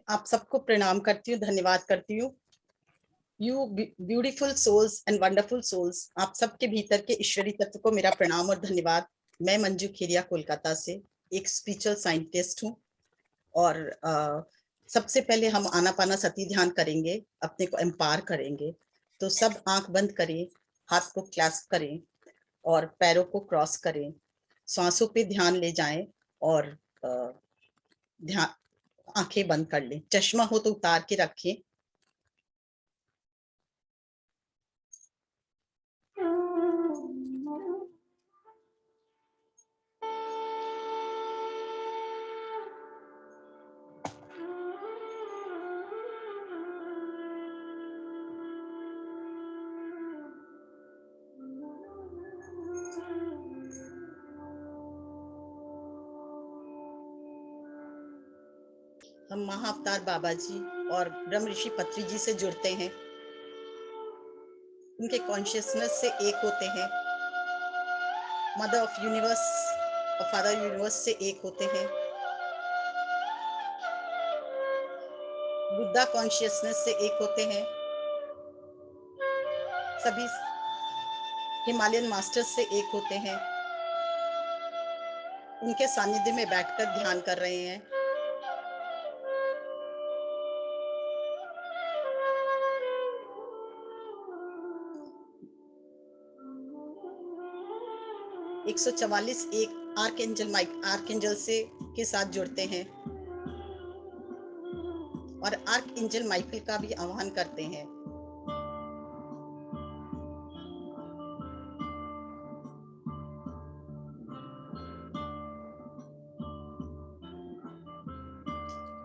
आप सबको प्रणाम करती हूँ, धन्यवाद करती हूँ। You beautiful souls and wonderful souls, आप सबके भीतर के ईश्वरी तत्व को मेरा प्रणाम और धन्यवाद। मैं मंजू खेरिया कोलकाता से एक स्पिरिचुअल साइंटिस्ट हूँ और सबसे पहले हम आनापाना सती ध्यान करेंगे, अपने को एम्पावर करेंगे। तो सब आंख बंद करें, हाथ को क्लैस्प करें और पैरों को क्रॉस करें, सांसों पे ध्यान ले जाएं और ध्यान आंखें बंद कर लें। चश्मा हो तो उतार के रखें। हम महाअवतार बाबा जी और ब्रह्म ऋषि पत्री जी से जुड़ते हैं, उनके कॉन्शियसनेस से एक होते हैं, मदर ऑफ यूनिवर्स और फादर यूनिवर्स से एक होते हैं, बुद्धा कॉन्शियसनेस से एक होते हैं, सभी हिमालयन मास्टर्स से एक होते हैं। उनके सानिध्य में बैठकर ध्यान कर रहे हैं। एक 144 एक आर्कएंजल से के साथ जुड़ते हैं और आर्कएंजल माइकल का भी आह्वान करते हैं।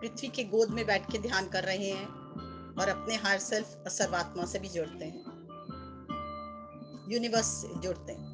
पृथ्वी के गोद में बैठ के ध्यान कर रहे हैं और अपने हायर सेल्फ और सर्वात्मा से भी जुड़ते हैं, यूनिवर्स से जुड़ते हैं।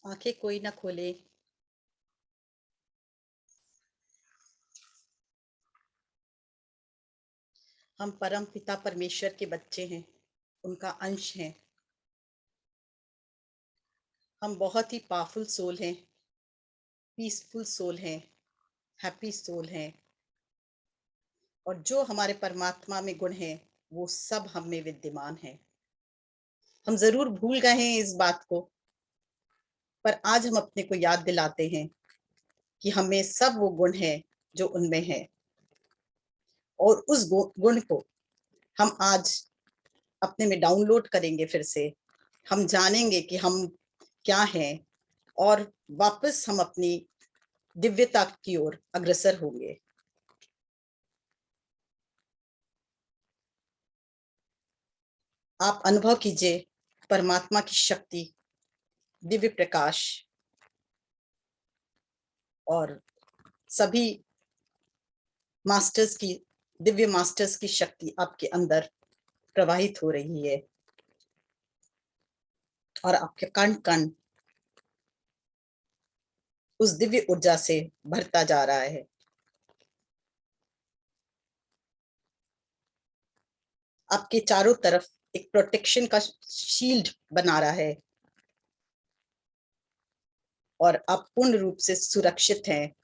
आंखें कोई ना खोले। हम परम पिता परमेश्वर के बच्चे हैं, उनका अंश हैं। हम बहुत ही पावरफुल सोल हैं, पीसफुल सोल हैं, हैप्पी सोल हैं, और जो हमारे परमात्मा में गुण हैं वो सब हम में विद्यमान हैं। हम जरूर भूल गए हैं इस बात को, पर आज हम अपने को याद दिलाते हैं कि हमें सब वो गुण हैं जो उनमें है, और उस गुण को हम आज अपने में डाउनलोड करेंगे। फिर से हम जानेंगे कि हम क्या हैं, और वापस हम अपनी दिव्यता की ओर अग्रसर होंगे। आप अनुभव कीजिए परमात्मा की शक्ति, दिव्य प्रकाश, और सभी मास्टर्स की, दिव्य मास्टर्स की शक्ति आपके अंदर प्रवाहित हो रही है, और आपके कण कण उस दिव्य ऊर्जा से भरता जा रहा है। आपके चारों तरफ एक प्रोटेक्शन का शील्ड बना रहा है, और आप पूर्ण रूप से सुरक्षित हैं।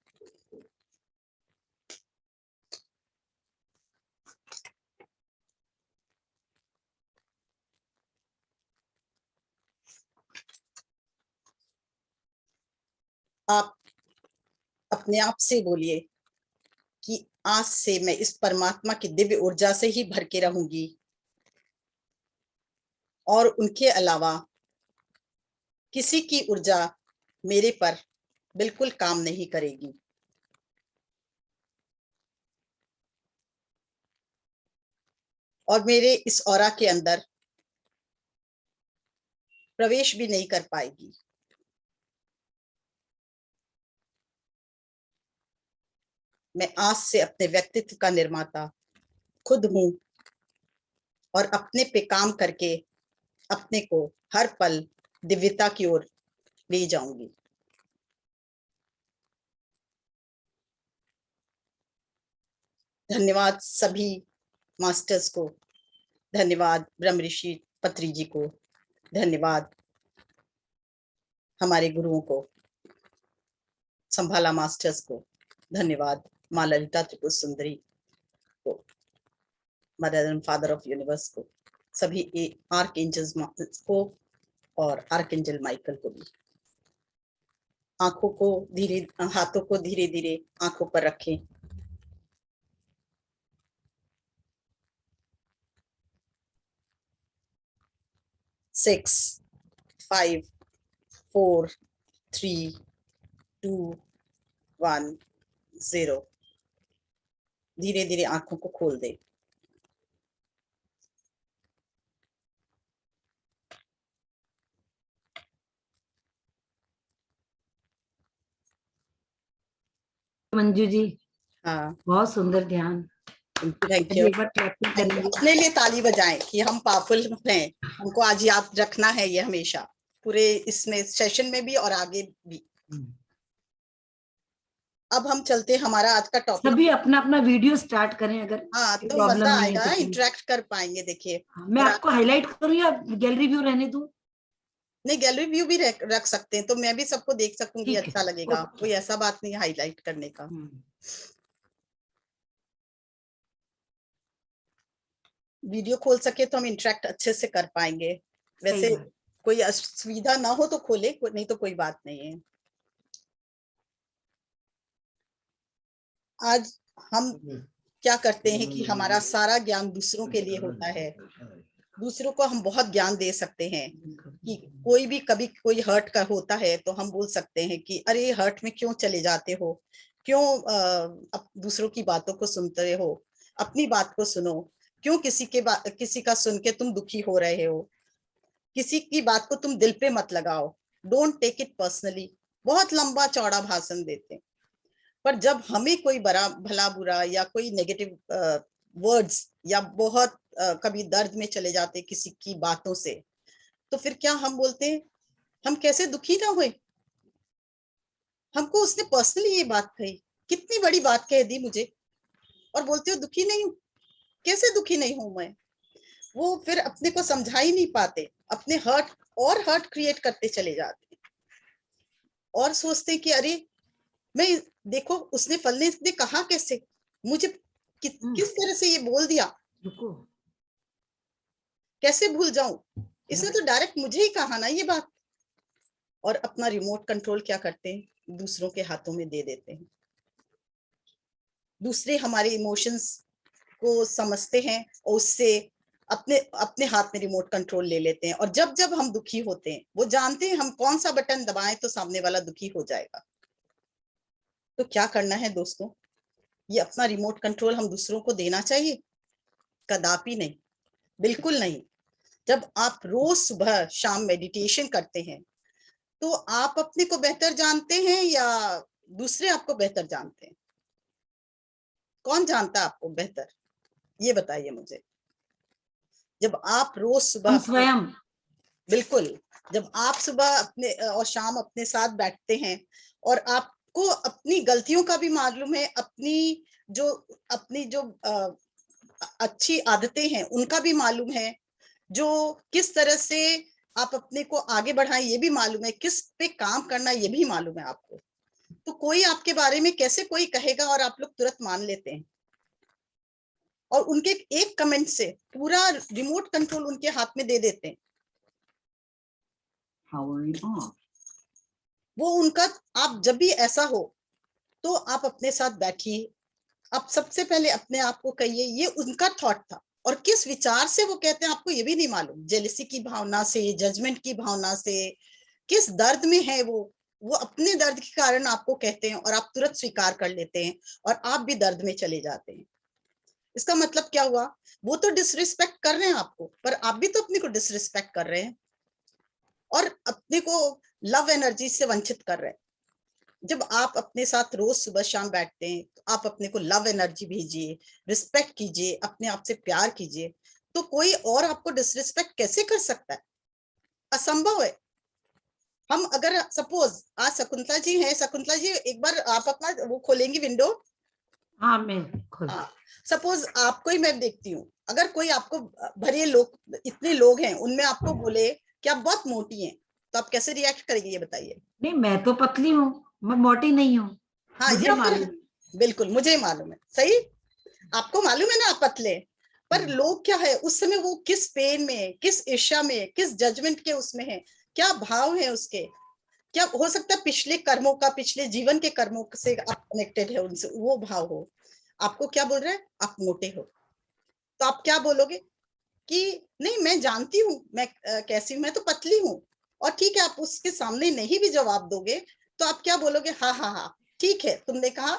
आप अपने आप से बोलिए कि आज से मैं इस परमात्मा की दिव्य ऊर्जा से ही भर के रहूंगी, और उनके अलावा किसी की ऊर्जा मेरे पर बिल्कुल काम नहीं करेगी। और मेरे इस ऑरा के अंदर प्रवेश भी नहीं कर पाएगी। मैं आज से अपने व्यक्तित्व का निर्माता खुद हूं, और अपने पे काम करके अपने को हर पल दिव्यता की ओर ले जाऊंगी। धन्यवाद सभी मास्टर्स को, धन्यवाद ब्रह्म ऋषि पत्री जी को, धन्यवाद हमारे गुरुओं को, संभाला मास्टर्स को, धन्यवाद माँ ललिता त्रिपुर सुंदरी को, mother and father of universe को, सभी आर्क एंजल्स को, और आर्कएंजल माइकल को भी। आंखों को धीरे, हाथों को धीरे धीरे आंखों पर रखें। सिक्स, 5, 4, 3, 2, 1, 0। धीरे धीरे आंखों को खोल दे। मंजू जी, हाँ, बहुत सुंदर ध्यान। Thank you. एक बार क्लैपिंग करेंगे। अपने लिए ताली बजाएं कि हम पावरफुल हैं। हमको आज याद रखना है ये हमेशा, पूरे इसमें सेशन में भी और आगे भी। अब हम चलते हैं, हमारा आज का टॉपिक। सभी अपना अपना वीडियो स्टार्ट करें, अगर हाँ, तो प्रॉब्लम मजा नहीं है आएगा, तो। इंटरेक्ट कर पाएंगे। देखिए, मैं आपको हाईलाइट करूं या गैलरी व्यू रहने दूं? नहीं, गैलरी व्यू भी रख सकते हैं, तो मैं भी सबको देख सकूंगी, ठीक अच्छा है, लगेगा। ओके। कोई ऐसा बात नहीं है हाईलाइट करने का। वीडियो खोल सके तो हम इंटरेक्ट अच्छे से कर पाएंगे। वैसे कोई असुविधा ना हो तो खोले, नहीं तो कोई बात नहीं है। आज हम क्या करते हैं कि हमारा सारा ज्ञान दूसरों के लिए होता है। दूसरों को हम बहुत ज्ञान दे सकते हैं कि कोई भी कभी कोई हर्ट का होता है तो हम बोल सकते हैं कि अरे हर्ट में क्यों चले जाते हो, क्यों दूसरों की बातों को सुनते हो, अपनी बात को सुनो। क्यों किसी का सुन के तुम दुखी हो रहे हो? किसी की बात को तुम दिल पे मत लगाओ। Don't take it personally. बहुत लंबा चौड़ा भाषण देते हैं, पर जब हमें कोई बड़ा भला बुरा या कोई नेगेटिव वर्ड्स, या बहुत कभी दर्द में चले जाते किसी की बातों से, तो फिर क्या हम बोलते हैं हम कैसे दुखी ना हुए, हमको उसने पर्सनली ये बात कही, कितनी बड़ी बात कह दी मुझे, और बोलती हो दुखी नहीं हूँ। कैसे दुखी नहीं हूं मैं? वो फिर अपने को समझा ही नहीं पाते, अपने हर्ट क्रिएट करते चले जाते और सोचते कि अरे मैं, देखो उसने फलने ने कहा कैसे मुझे, किस तरह से ये बोल दिया, रुको, कैसे भूल जाऊं? इसने तो डायरेक्ट मुझे ही कहा ना ये बात। और अपना रिमोट कंट्रोल क्या करते हैं, दूसरों के हाथों में दे देते हैं। दूसरे हमारे इमोशंस को समझते हैं और उससे अपने अपने हाथ में रिमोट कंट्रोल ले लेते हैं। और जब जब हम दुखी होते हैं, वो जानते हैं हम कौन सा बटन दबाएं तो सामने वाला दुखी हो जाएगा। तो क्या करना है दोस्तों, ये अपना रिमोट कंट्रोल हम दूसरों को देना चाहिए? कदापि नहीं, बिल्कुल नहीं। जब आप रोज सुबह शाम मेडिटेशन करते हैं, तो आप अपने को बेहतर जानते हैं या दूसरे आपको बेहतर जानते हैं? कौन जानता है आपको बेहतर, ये बताइए मुझे। जब आप रोज सुबह हम स्वयं। बिल्कुल, जब आप सुबह अपने और शाम अपने साथ बैठते हैं और आपको अपनी गलतियों का भी मालूम है, अपनी जो अच्छी आदतें हैं उनका भी मालूम है, जो किस तरह से आप अपने को आगे बढ़ाएं ये भी मालूम है, किस पे काम करना ये भी मालूम है आपको। तो कोई आपके बारे में कैसे कोई कहेगा और आप लोग तुरंत मान लेते हैं, और उनके एक कमेंट से पूरा रिमोट कंट्रोल उनके हाथ में दे देते हैं। वो उनका, आप जब भी ऐसा हो तो आप अपने साथ बैठिए, आप सबसे पहले अपने आप को कहिए ये उनका थॉट था, और किस विचार से वो कहते हैं आपको ये भी नहीं मालूम। जेलसी की भावना से, जजमेंट की भावना से, किस दर्द में है वो अपने दर्द के कारण आपको कहते हैं और आप तुरंत स्वीकार कर लेते हैं और आप भी दर्द में चले जाते हैं। इसका मतलब क्या हुआ, वो तो डिसरिस्पेक्ट कर रहे हैं आपको, पर आप भी तो अपने को डिसरिस्पेक्ट कर रहे हैं और अपने को लव एनर्जी से वंचित कर रहे हैं। जब आप अपने साथ रोज सुबह शाम बैठते हैं तो आप अपने को लव एनर्जी भेजिए, रिस्पेक्ट कीजिए, अपने आप से प्यार कीजिए, तो कोई और आपको डिसरिस्पेक्ट कैसे कर सकता है? असंभव है। हम अगर सपोज आज शकुंतला जी हैं, शकुंतला जी एक बार आप अपना वो खोलेंगी विंडो। हाँ, मैं खुद। सपोज आपको ही मैं देखती हूँ, अगर कोई आपको भरे लोग, इतने लोग हैं उनमें आपको बोले कि आप बहुत मोटी हैं, तो आप कैसे रिएक्ट करेंगे ये बताइए? नहीं, मैं तो पतली हूँ, मैं मोटी नहीं हूँ। हाँ, मुझे या फिर मालूम है। बिल्कुल मुझे मालूम है, सही, आपको मालूम है ना आप पतले। पर लोग क्या है उस समय, वो किस पेन में, किस ईर्ष्या में, किस जजमेंट के उसमें है, क्या भाव है उसके, क्या हो सकता है पिछले कर्मों का, पिछले जीवन के कर्मों से आप कनेक्टेड है उनसे, वो भाव हो। आपको क्या बोल रहे हैं, आप मोटे हो, तो आप क्या बोलोगे कि नहीं मैं जानती हूँ मैं कैसी हूँ, मैं तो पतली हूँ। और ठीक है, आप उसके सामने नहीं भी जवाब दोगे तो आप क्या बोलोगे, हाँ हाँ हाँ ठीक है तुमने कहा,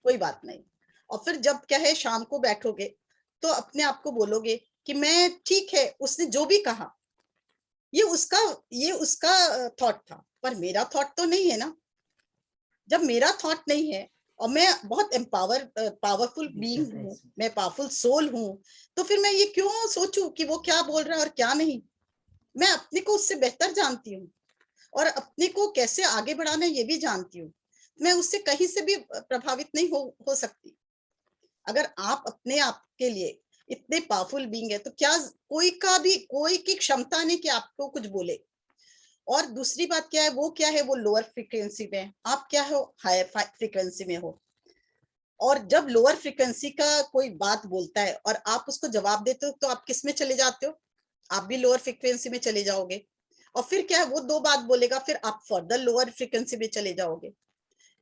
कोई बात नहीं। और फिर जब क्या है शाम को बैठोगे तो अपने आप को बोलोगे कि मैं, ठीक है उसने जो भी कहा ये उसका ये उसका थॉट था, पर मेरा थॉट तो नहीं है ना। जब मेरा थॉट नहीं है और मैं बहुत पावरफुल बीइंग हूँ, मैं पावरफुल सोल हूँ, तो फिर मैं ये क्यों सोचूं कि वो क्या बोल रहा है और क्या नहीं। मैं अपने को उससे बेहतर जानती हूँ और अपने को कैसे आगे बढ़ाना है ये भी जानती हूँ। मैं उससे कहीं से भी प्रभावित नहीं हो सकती। अगर आप अपने आप के लिए इतने पावरफुल बीइंग है तो क्या कोई की क्षमता नहीं कि आपको कुछ बोले। और दूसरी बात क्या है, वो लोअर फ्रीक्वेंसी में, आप क्या हो, हायर फ्रीक्वेंसी में हो। और जब लोअर फ्रीक्वेंसी का कोई बात बोलता है और आप उसको जवाब देते हो तो आप किस में चले जाते हो, आप भी लोअर फ्रीक्वेंसी में चले जाओगे। और फिर क्या है, वो दो बात बोलेगा, फिर आप फर्दर लोअर फ्रीक्वेंसी में चले जाओगे।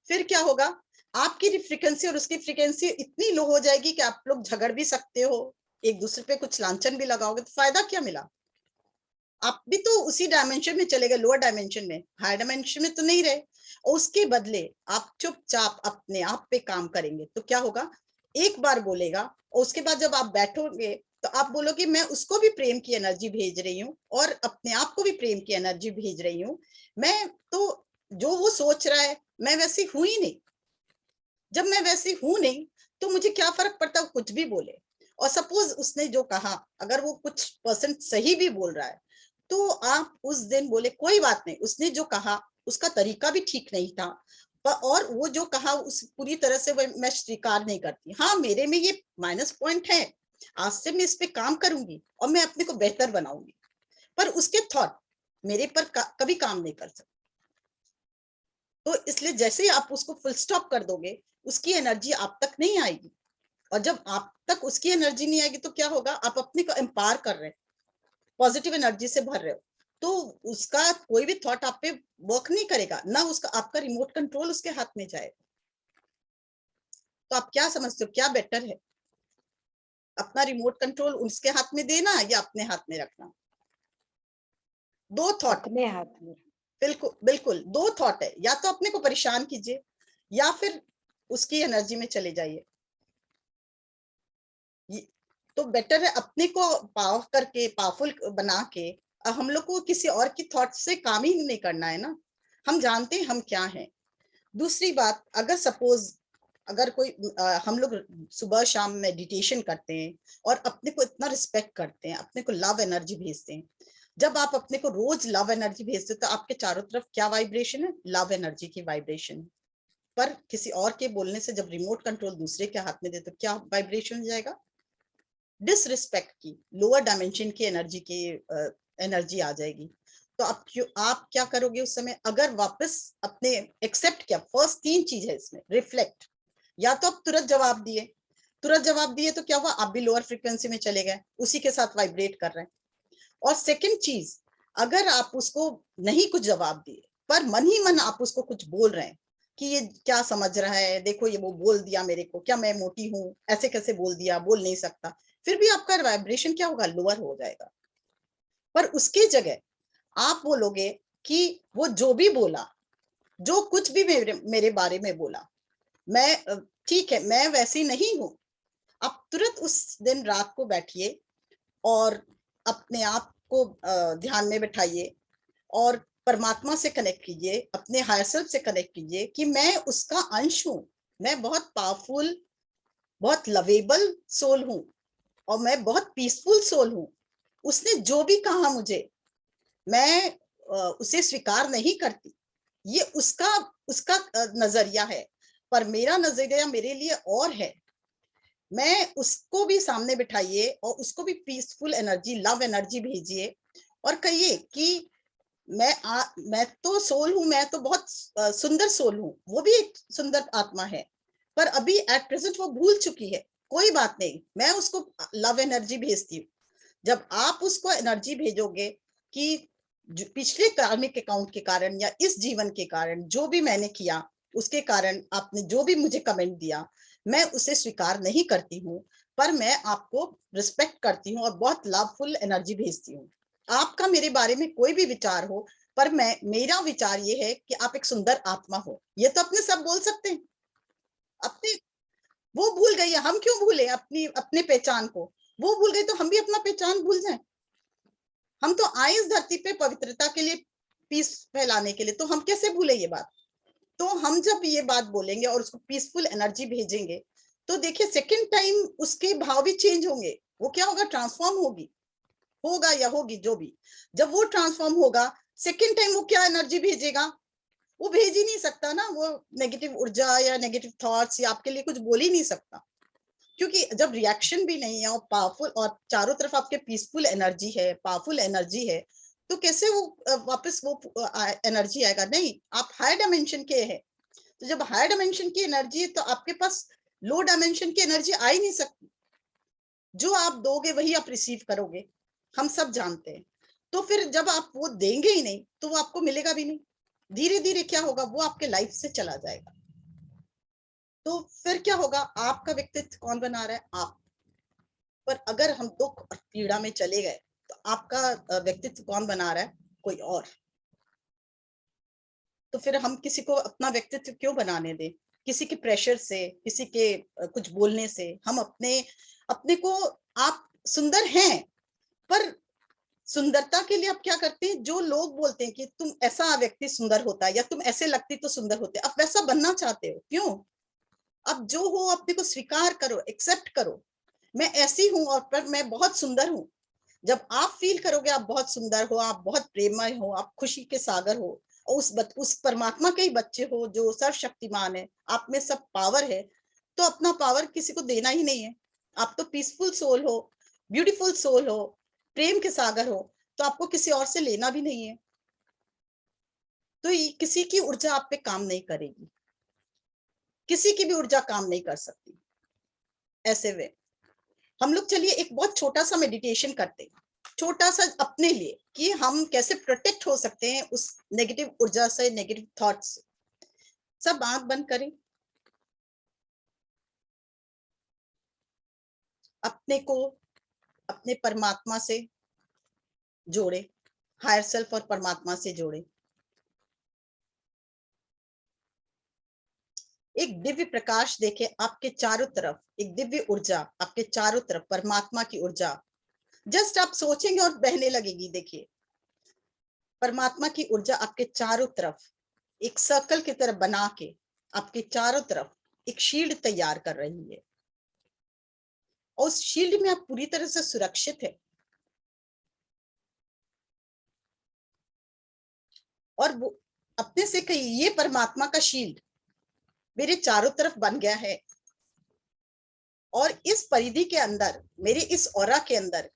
फिर क्या होगा, आपकी फ्रीक्वेंसी और उसकी फ्रीक्वेंसी इतनी लो हो जाएगी कि आप लोग झगड़ भी सकते हो, एक दूसरे पे कुछ लांछन भी लगाओगे, तो फायदा क्या मिला? आप भी तो उसी डायमेंशन में चले गए, लोअर डायमेंशन में, हायर डायमेंशन में तो नहीं रहे। और उसके बदले आप चुपचाप अपने आप पे काम करेंगे तो क्या होगा, एक बार बोलेगा और उसके बाद जब आप बैठोगे तो आप बोलोगे मैं उसको भी प्रेम की एनर्जी भेज रही हूँ और अपने आप को भी प्रेम की एनर्जी भेज रही हूँ। मैं तो जो वो सोच रहा है मैं वैसी हूं ही नहीं। जब मैं वैसी हूं नहीं तो मुझे क्या फर्क पड़ता है कुछ भी बोले। और सपोज उसने जो कहा अगर वो कुछ परसेंट सही भी बोल रहा है तो आप उस दिन बोले कोई बात नहीं, उसने जो कहा उसका तरीका भी ठीक नहीं था, और वो जो कहा उस पूरी तरह से मैं स्वीकार नहीं करती। हाँ, मेरे में ये माइनस पॉइंट है, आज से मैं इस पे काम करूंगी और मैं अपने को बेहतर बनाऊंगी, पर उसके थॉट मेरे पर कभी काम नहीं कर सकते। तो इसलिए जैसे ही आप उसको फुल स्टॉप कर दोगे, उसकी एनर्जी आप तक नहीं आएगी, और जब आप तक उसकी एनर्जी नहीं आएगी तो क्या होगा, आप अपने को एम्पावर कर रहे हैं, पॉजिटिव एनर्जी से भर रहे हो, तो उसका कोई भी थॉट आप पे वर्क नहीं करेगा, ना उसका आपका रिमोट कंट्रोल उसके हाथ में जाएगा। तो आप क्या समझते हो, क्या बेटर है, अपना रिमोट कंट्रोल उसके हाथ में देना या अपने हाथ में रखना? दो थॉट, अपने हाथ में। बिल्कुल बिल्कुल, दो थॉट है, या तो अपने को परेशान कीजिए या फिर उसकी एनर्जी में चले जाइए। तो बेटर है अपने को पावर करके, पावरफुल बना के, हम लोग को किसी और की थॉट से काम ही नहीं करना है ना, हम जानते हैं हम क्या हैं। दूसरी बात, अगर सपोज अगर कोई हम लोग सुबह शाम मेडिटेशन करते हैं और अपने को इतना रिस्पेक्ट करते हैं, अपने को लव एनर्जी भेजते हैं, जब आप अपने को रोज लव एनर्जी भेजते हो तो आपके चारों तरफ क्या वाइब्रेशन है, लव एनर्जी की वाइब्रेशन। पर किसी और के बोलने से जब रिमोट कंट्रोल दूसरे के हाथ में दे तो क्या वाइब्रेशन जाएगा, डिसरिस्पेक्ट की, लोअर डायमेंशन की एनर्जी आ जाएगी। तो आप क्या करोगे उस समय, अगर वापस अपने एक्सेप्ट किया, फर्स्ट 3 चीज है इसमें, रिफ्लेक्ट, या तो आप तुरंत जवाब दिए तो क्या हुआ, आप भी लोअर फ्रीक्वेंसी में चले गए, उसी के साथ वाइब्रेट कर रहे हैं। और सेकंड चीज, अगर आप उसको नहीं कुछ जवाब दिए, पर मन ही मन आप उसको कुछ बोल रहे हैं कि ये क्या समझ रहा है, देखो ये वो बोल दिया मेरे को, क्या मैं मोटी हूँ, ऐसे कैसे बोल दिया, बोल नहीं सकता, फिर भी आपका वाइब्रेशन क्या होगा, लोअर हो जाएगा। पर उसकी जगह आप बोलोगे कि वो जो भी बोला, जो कुछ भी मेरे बारे में बोला, मैं ठीक है, मैं वैसी नहीं हूं। आप तुरंत उस दिन रात को बैठिए और अपने आप को ध्यान में बैठाइए और परमात्मा से कनेक्ट कीजिए, अपने हायर सेल्फ से कनेक्ट कीजिए कि मैं उसका अंश हूं, मैं बहुत पावरफुल, बहुत लवेबल सोल हूं और मैं बहुत पीसफुल सोल हूं। उसने जो भी कहा मुझे, मैं उसे स्वीकार नहीं करती, ये उसका उसका नजरिया है, पर मेरा नजरिया मेरे लिए और है। मैं उसको भी सामने बिठाइए और उसको भी पीसफुल एनर्जी, लव एनर्जी भेजिए और कहिए कि मैं तो सोल हूं, मैं तो बहुत सुंदर सोल हूं, वो भी एक सुंदर आत्मा है, पर अभी एट प्रेजेंट वो भूल चुकी है, कोई बात नहीं, मैं उसको लव एनर्जी भेजती हूँ। जब आप उसको एनर्जी भेजोगे कि पिछले कार्मिक अकाउंट के कारण या इस जीवन के कारण जो भी मैंने किया, उसके कारण आपने जो भी मुझे कमेंट दिया, मैं उसे स्वीकार नहीं करती हूँ, पर मैं आपको रिस्पेक्ट करती हूँ और बहुत लवफुल एनर्जी भेजती हूँ। आपका मेरे बारे में कोई भी विचार हो, पर मेरा विचार ये है कि आप एक सुंदर आत्मा हो। ये तो अपने सब बोल सकते हैं, अपने, वो भूल गई है, हम क्यों भूले अपनी अपने पहचान को, वो भूल गई तो हम भी अपना पहचान भूल जाए। हम तो आए इस धरती पे पवित्रता के लिए, पीस फैलाने के लिए, तो हम कैसे भूले ये बात। तो हम जब ये बात बोलेंगे और उसको पीसफुल एनर्जी भेजेंगे, तो देखिए सेकंड टाइम उसके भाव भी चेंज होंगे, वो क्या होगा, ट्रांसफॉर्म होगा या होगी जो भी। जब वो ट्रांसफॉर्म होगा, सेकंड टाइम वो क्या एनर्जी भेजेगा, वो भेज ही नहीं सकता ना, वो नेगेटिव ऊर्जा या नेगेटिव थॉट्स या आपके लिए कुछ बोल ही नहीं सकता, क्योंकि जब रिएक्शन भी नहीं है और पावरफुल और चारों तरफ आपके पीसफुल एनर्जी है, पावरफुल एनर्जी है, तो कैसे वो वापस वो एनर्जी आएगा, नहीं, आप हायर डायमेंशन के हैं। तो जब हायर डायमेंशन की एनर्जी है तो आपके पास लो डायमेंशन की एनर्जी आ ही नहीं सकती, जो आप दोगे वही आप रिसीव करोगे, हम सब जानते हैं। तो फिर जब आप वो देंगे ही नहीं तो वो आपको मिलेगा भी नहीं, धीरे धीरे क्या होगा, वो आपके लाइफ से चला जाएगा। तो फिर क्या होगा, आपका व्यक्तित्व कौन बना रहा है, आप। पर अगर हम दुख और पीड़ा में चले गए तो आपका व्यक्तित्व कौन बना रहा है, कोई और। तो फिर हम किसी को अपना व्यक्तित्व क्यों बनाने दें, किसी के प्रेशर से, किसी के कुछ बोलने से। हम अपने अपने को, आप सुंदर हैं, पर सुंदरता के लिए आप क्या करते हैं, जो लोग बोलते हैं कि तुम ऐसा व्यक्ति सुंदर होता है या तुम ऐसे लगती तो सुंदर होते, आप वैसा बनना चाहते हो, क्यों। अब जो हो अपने को स्वीकार करो, एक्सेप्ट करो, मैं ऐसी हूं और पर मैं बहुत सुंदर हूं। जब आप फील करोगे आप बहुत सुंदर हो, आप बहुत प्रेममय हो, आप खुशी के सागर हो, उस परमात्मा के ही बच्चे हो जो सर्वशक्तिमान है, आप में सब पावर है, तो अपना पावर किसी को देना ही नहीं है। आप तो पीसफुल सोल हो, ब्यूटीफुल सोल हो, प्रेम के सागर हो, तो आपको किसी और से लेना भी नहीं है। तो किसी की ऊर्जा आप पे काम नहीं करेगी, किसी की भी ऊर्जा काम नहीं कर सकती। ऐसे वे हम लोग चलिए एक बहुत छोटा सा मेडिटेशन करते हैं, छोटा सा अपने लिए, कि हम कैसे प्रोटेक्ट हो सकते हैं उस नेगेटिव ऊर्जा से, नेगेटिव थॉट से। सब आंख बंद करें, अपने को अपने परमात्मा से जोड़े, हायर सेल्फ और परमात्मा से जोड़े। एक दिव्य प्रकाश देखे आपके चारों तरफ, एक दिव्य ऊर्जा आपके चारों तरफ, परमात्मा की ऊर्जा। जस्ट आप सोचेंगे और बहने लगेगी। देखिए, परमात्मा की ऊर्जा आपके चारों तरफ एक सर्कल की तरह बना के आपके चारों तरफ एक शील्ड तैयार कर रही है, और उस शील्ड में आप पूरी तरह से सुरक्षित है। और वो अपने से कही, ये परमात्मा का शील्ड मेरे चारों तरफ बन गया है, और इस परिधि के अंदर, मेरे इस ऑरा के अंदर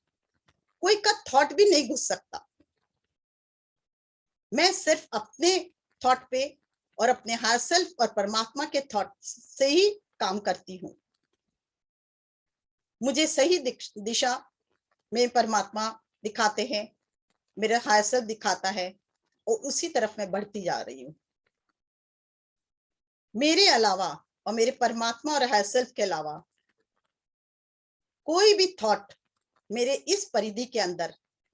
कोई का थॉट भी नहीं घुस सकता। मैं सिर्फ अपने थॉट पे और अपने हायर सेल्फ और परमात्मा के थॉट से ही काम करती हूँ। मुझे सही दिशा में परमात्मा दिखाते हैं, मेरा हायर सेल्फ दिखाता है, और उसी तरफ मैं बढ़ती जा रही हूँ। मेरे अलावा और मेरे परमात्मा और हायर सेल्फ के अलावा कोई भी थॉट मेरे इस परिधि के अंदर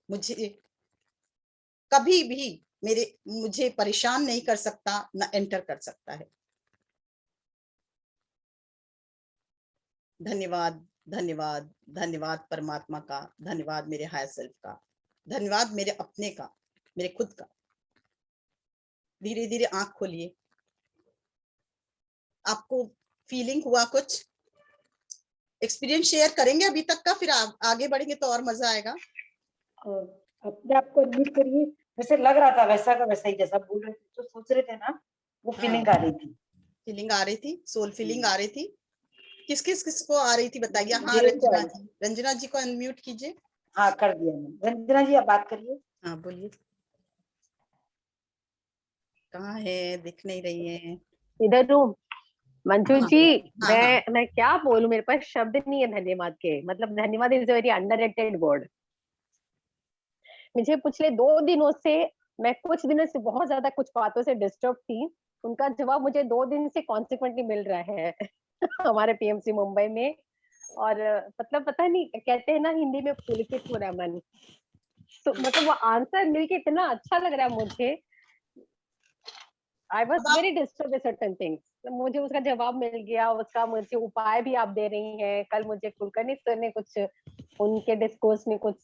मुझे कभी भी मुझे परेशान नहीं कर सकता, ना एंटर कर सकता है। धन्यवाद, धन्यवाद, धन्यवाद परमात्मा का, धन्यवाद मेरे हायर सेल्फ का, धन्यवाद मेरे अपने का, मेरे खुद का। धीरे धीरे आंख खोलिए। आपको फीलिंग हुआ कुछ? एक्सपीरियंस शेयर करेंगे अभी तक का, फिर आगे बढ़ेंगे तो और मजा आएगा। अपने आप को एडमिट करिए। वैसे लग रहा था वैसा का वैसा ही, जैसा बोल रहे थे, जो सोच रहे थे ना, वो फीलिंग आ रही थी। फीलिंग आ रही थी, सोल फीलिंग आ रही थी। किस को आ रही थी बताइए? हाँ, रंजना जी को अनम्यूट कीजिए। हाँ, कर दिया मैंने। रंजना जी, आप बात करिए। हाँ, बोलिए। कहाँ है? दिख नहीं रही है। इधर हूँ मंजू हाँ, जी। हाँ, मैं क्या बोलूं, मेरे पास शब्द नहीं है धन्यवाद के। मतलब धन्यवाद is a very underrated word. मुझे पिछले 2 दिनों से, मैं कुछ दिनों से बहुत ज्यादा कुछ बातों से डिस्टर्ब थी, उनका जवाब मुझे 2 दिन से कॉन्सिक्वेंटली मिल रहा है हमारे पीएमसी मुंबई में। और मतलब पता नहीं, कहते हैं ना हिंदी में पुलकित हो रहा मन। तो मतलब वो आंसर मिलके इतना अच्छा लग रहा है मुझे। I was very disturb with certain things, मुझे उसका जवाब मिल गया, उसका मुझे उपाय भी आप दे रही हैं। कल मुझे कुलकर्णी सर ने कुछ, उनके डिस्कोर्स में कुछ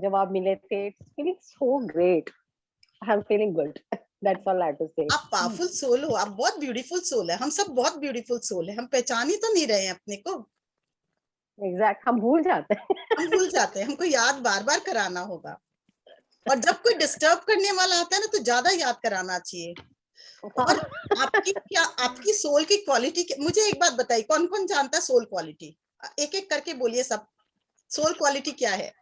जवाब मिले थे। It's feeling so great, I am feeling good, that's all I have to say. आप पावरफुल सोल हो, आप बहुत ब्यूटीफुल सोल है। हम सब बहुत ब्यूटीफुल सोल है, हम पहचान ही तो नहीं रहे हैं अपने को। एग्जैक्ट, हम भूल जाते हैं हम भूल जाते हैं, हमको याद बार बार कराना होगा। और जब कोई डिस्टर्ब करने वाला आता है ना, तो ज्यादा याद कराना चाहिए। और आपकी सोल की क्वालिटी, मुझे एक बात बताइए, कौन कौन जानता है सोल क्वालिटी? एक एक करके बोलिए सब। सोल क्वालिटी क्या है?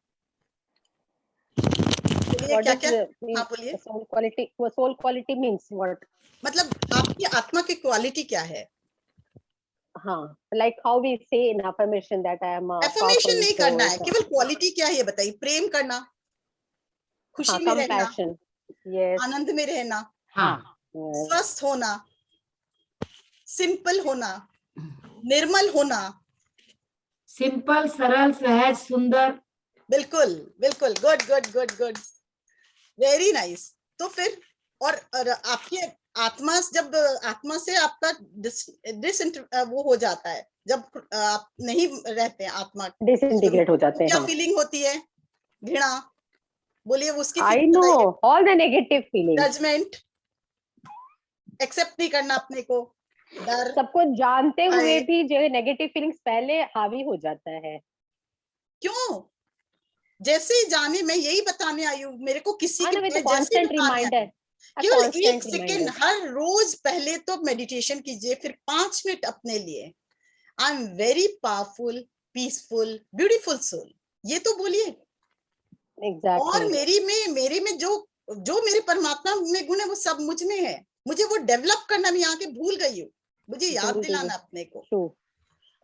बोलिए क्या क्या। हाँ, बोलिए। सोल क्वालिटी, वो सोल क्वालिटी मींस व्हाट? मतलब आपकी आत्मा की क्वालिटी क्या है? हाँ, like how we say in affirmation that I am a affirmation नहीं करना है, केवल क्वालिटी क्या है ये बताइए। प्रेम करना, खुशी में रहना, कंपैशन, यस, आनंद में रहना, हाँ, स्वस्थ होना, सिंपल होना, निर्मल होना। सिंपल, सरल, सहज, सुंदर। बिल्कुल, बिल्कुल, good good good good, very nice. तो फिर और आपकी आत्मा, जब आत्मा से आपका वो हो जाता है, जब आप नहीं रहते हैं, आत्मा डिसइंटीग्रेट हो जाते तो हैं। क्या हाँ, फीलिंग होती है? घृणा, बोलिए उसकी आई फीलिंग नो बताइए। All the negative feelings, judgement, accept नहीं करना अपने को, डर, सब कुछ जानते हुए भय। भी जो नेगेटिव फीलिंग्स पहले हावी हो जाता है। क्यों? जैसे ही जाने, मैं यही बताने आई हूँ, मेरे को किसी हाँ के ना, विद जैसे ही कांस्टेंट बताने आई रिमाइंडर। हूँ, केवल एक constant सेकेंड reminder. हर रोज पहले तो मेडिटेशन कीजिए, फिर 5 मिनट अपने लिए, I am very powerful, peaceful, beautiful soul, ये तो बोलिए। और Exactly. मेरे में जो मेरे परमात्मा में गुण है वो सब मुझ में है, मुझे वो डेवलप करना, मैं यहाँ के भूल गई हूँ, मुझे याद भूल गई दिलाना हूँ। अपने को। True.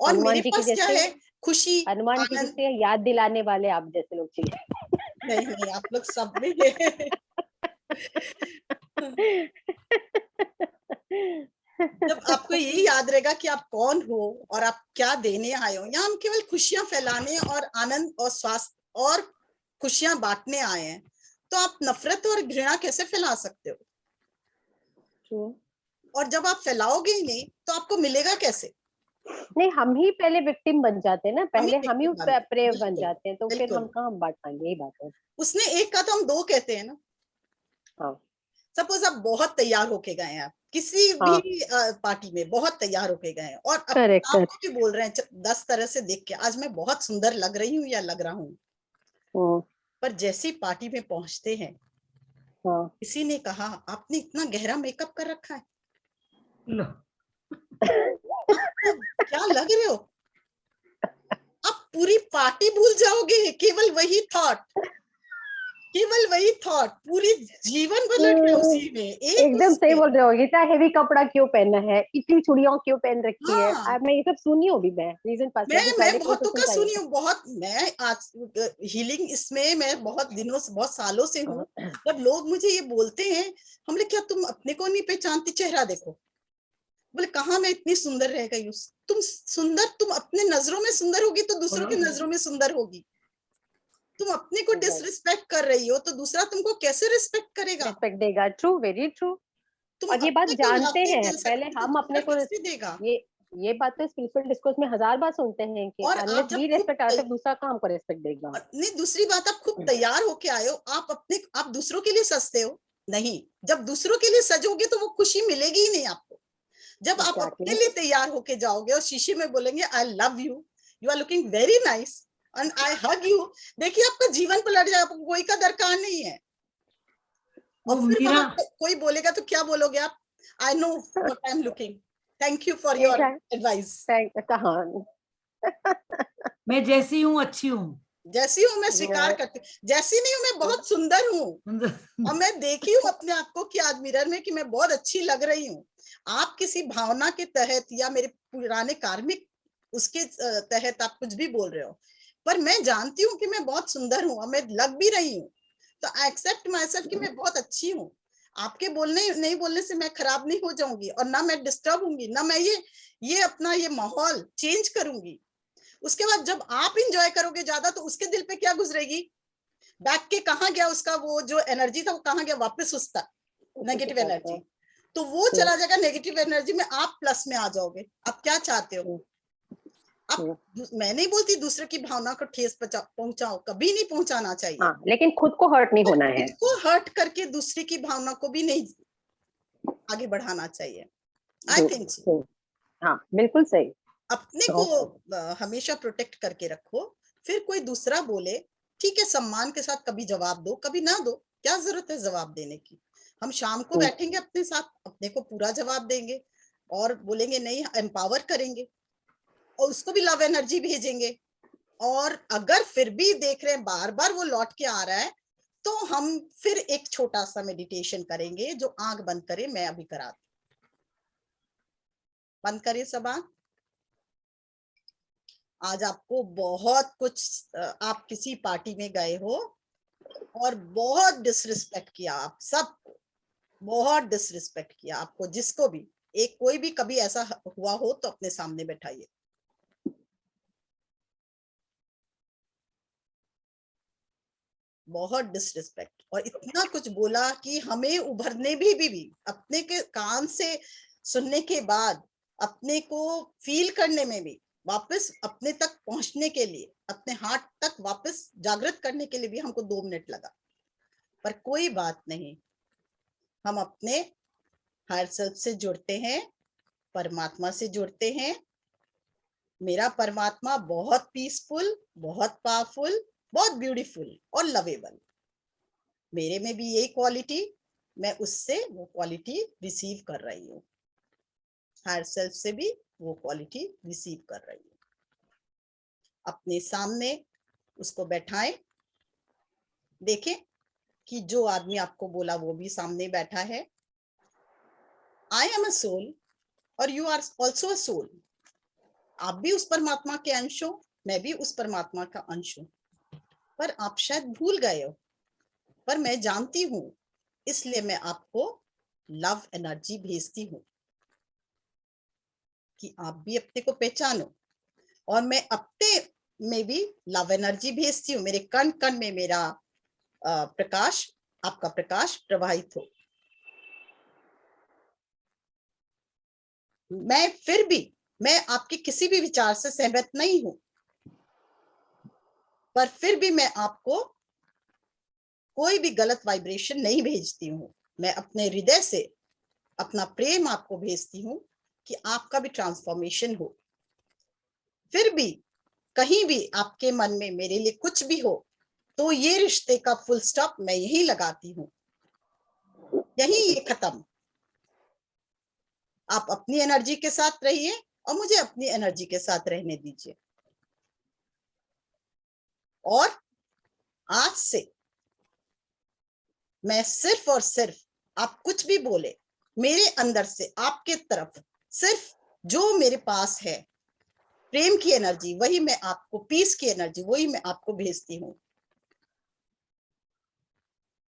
और मेरे हनुमान जी की पास क्या जैसे, है, खुशी, हनुमान जी आनंद। से याद दिलाने वाले आप जैसे लोग चाहिए। नहीं, आप लोग सब में है। जब आपको यही याद रहेगा कि आप कौन हो और आप क्या देने आए हो, यहाँ हम केवल खुशियां फैलाने और आनंद और स्वास्थ्य और खुशियां बांटने आए हैं, तो आप नफरत और घृणा कैसे फैला सकते हो? True. और जब आप फैलाओगे ही नहीं तो आपको मिलेगा कैसे? नहीं, हम ही पहले विक्टिम बन जाते हैं ना, पहले हम ही victim बन- प्रे बन बिल्कुल, जाते हैं, तो फिर बिल्कुल। हम कहाँ बांट पाएंगे, यही बात है। उसने एक का तो हम दो कहते हैं ना। हाँ सपोज आप बहुत तैयार होके गए हैं, आप किसी हाँ, भी पार्टी में बहुत तैयार होके गए हैं, और करेक्ट आपको करेक्ट। भी बोल रहे हैं 10 तरह से देख के, आज मैं बहुत सुंदर लग रही हूँ या लग रहा हूँ, पर जैसी पार्टी में पहुंचते हैं, हाँ। किसी ने कहा आपने इतना गहरा मेकअप कर रखा है, लो, आप क्या लग रहे हो, आप पूरी पार्टी भूल जाओगे, केवल वही थॉट पूरी जीवन पलट गया उसी में, एक एकदम सही उसमें। बोल रहे हो, इतना हेवी कपड़ा क्यों पहना है, इतनी चूड़ियां क्यों पहन रखी है। हाँ, मैं ये सब सुनी हूँ भी, मैं रीजन पास मैं गाने को तो बहुतों का सुनता ही सुनी हूँ, बहुत, मैं आज हीलिंग इसमें मैं बहुत दिनों से, बहुत सालों से हूँ। हूँ। जब लोग मुझे ये बोलते हैं, हमने क्या तुम अपने को नहीं पहचानती, चेहरा देखो, बोले कहाँ मैं इतनी सुंदर रह गई हूँ। तुम अपने नजरों में सुंदर होगी तो दूसरों की नजरों में सुंदर होगी। तुम अपने को डिसरिस्पेक्ट कर रही हो तो दूसरा तुमको कैसे रिस्पेक्ट करेगा? रेस्पेक्ट देगा, ट्रू, वेरी ट्रू। तुम और ये बात अपने को लव जानते नहीं हैं, दे पहले सकते तो हम अपने दूसरा को कैसे देगा? ये ये बात तो स्पिरिचुअल डिस्कोर्स में 1000 बार सुनते हैं कि और अनलेस आप जब वी खूब रेस्पेक्ट आवरसेल्फ, दूसरा कहाँ हमको रेस्पेक्ट देगा। नहीं, दूसरी बात, आप खूब तैयार होके आए हो, आप दूसरों के लिए सजते हो नहीं, जब दूसरों के लिए सजोगे तो वो खुशी मिलेगी ही नहीं आपको। जब आप अपने एग्जैक्टली। लिए तैयार होके जाओगे और शीशे में बोलेंगे I love you, you are looking very nice and I hug you, देखिए आपका जीवन पलट जाएगा, आपको कोई का दरकार नहीं है। वो और फिर मीरा, वहां कोई बोलेगा तो क्या बोलोगे आप? I know what I am looking, thank you for your advice. कहाँ। मैं जैसी हूँ अच्छी हूँ। जैसी हूँ मैं स्वीकार करती हूँ, जैसी नहीं हूँ मैं बहुत सुंदर हूँ, और मैं देखी हूँ अपने आप को कि आज मिरर में कि मैं बहुत अच्छी लग रही हूँ। आप किसी भावना के तहत या मेरे पुराने कार्मिक उसके तहत आप कुछ भी बोल रहे हो, पर मैं जानती हूँ कि मैं बहुत सुंदर हूँ और मैं लग भी रही हूँ, तो आई एक्सेप्ट माई सेल्फ कि मैं बहुत अच्छी हूँ। आपके बोलने नहीं बोलने से मैं खराब नहीं हो जाऊंगी, और ना मैं डिस्टर्ब होंगी, ना मैं ये अपना ये माहौल चेंज करूंगी। उसके बाद जब आप इंजॉय करोगे ज्यादा तो उसके दिल पे क्या गुजरेगी, बैक के कहाँ गया उसका वो जो एनर्जी था, वो कहाँ गया वापस, उसका नेगेटिव एनर्जी, तो वो चला जाएगा नेगेटिव एनर्जी में, आप प्लस में आ जाओगे। आप क्या चाहते हो? आप, मैं नहीं बोलती दूसरे की भावना को ठेस पहुंचाओ, कभी नहीं पहुंचाना चाहिए, हाँ, लेकिन खुद को हर्ट नहीं होना है। खुद को हर्ट करके दूसरे की भावना को भी नहीं आगे बढ़ाना चाहिए। I think so. हाँ, बिल्कुल सही। अपने को हमेशा प्रोटेक्ट करके रखो, फिर कोई दूसरा बोले ठीक है, सम्मान के साथ कभी जवाब दो, कभी ना दो, क्या जरूरत है जवाब देने की। हम शाम को बैठेंगे अपने साथ, अपने को पूरा जवाब देंगे और बोलेंगे नहीं, एम्पावर करेंगे, और उसको भी लव एनर्जी भेजेंगे। और अगर फिर भी देख रहे हैं बार बार वो लौट के आ रहा है, तो हम फिर एक छोटा सा मेडिटेशन करेंगे, जो आंख बंद करे, मैं अभी कराती, बंद करिए सब आंख। आज आपको बहुत कुछ, आप किसी पार्टी में गए हो और बहुत डिसरिस्पेक्ट किया, आप सबको बहुत डिसरिस्पेक्ट किया, आपको जिसको भी, एक कोई भी कभी ऐसा हुआ हो तो अपने सामने बैठाइए। बहुत डिसरिस्पेक्ट, और इतना कुछ बोला कि हमें उभरने भी अपने के कान से सुनने के बाद, अपने को फील करने में भी, वापस अपने तक पहुंचने के लिए, अपने हार्ट तक वापस जागृत करने के लिए भी हमको 2 मिनट लगा। पर कोई बात नहीं, हम अपने हायर सेल्फ से जुड़ते हैं, परमात्मा से जुड़ते हैं। मेरा परमात्मा बहुत पीसफुल, बहुत पावरफुल, बहुत ब्यूटीफुल और लवेबल, मेरे में भी यही क्वालिटी मैं उससे वो क्वालिटी रिसीव कर रही हूँ, हायर सेल्फ से भी वो क्वालिटी रिसीव कर रही हूँ। अपने सामने उसको बैठाएं, देखें कि जो आदमी आपको बोला वो भी सामने बैठा है। आई एम अ सोल और you are also a soul. आप भी उस परमात्मा के अंश हो, मैं भी उस परमात्मा का अंश हूं, पर आप शायद भूल गए हो, पर मैं जानती हूं, इसलिए मैं आपको लव एनर्जी भेजती हूँ कि आप भी अपने को पहचानो, और मैं अपने में भी लव एनर्जी भेजती हूँ। मेरे कण कण में मेरा प्रकाश, आपका प्रकाश प्रवाहित हो। मैं आपके किसी भी विचार से सहमत नहीं हूं, पर फिर भी मैं आपको कोई भी गलत वाइब्रेशन नहीं भेजती हूँ। मैं अपने हृदय से अपना प्रेम आपको भेजती हूँ कि आपका भी ट्रांसफॉर्मेशन हो। फिर भी कहीं भी आपके मन में मेरे लिए कुछ भी हो, तो ये रिश्ते का फुल स्टॉप मैं यही लगाती हूँ, यही ये खत्म। आप अपनी एनर्जी के साथ रहिए और मुझे अपनी एनर्जी के साथ रहने दीजिए। और आज से मैं सिर्फ और सिर्फ, आप कुछ भी बोले, मेरे अंदर से आपके तरफ सिर्फ जो मेरे पास है प्रेम की एनर्जी, वही मैं आपको, पीस की एनर्जी वही मैं आपको भेजती हूँ।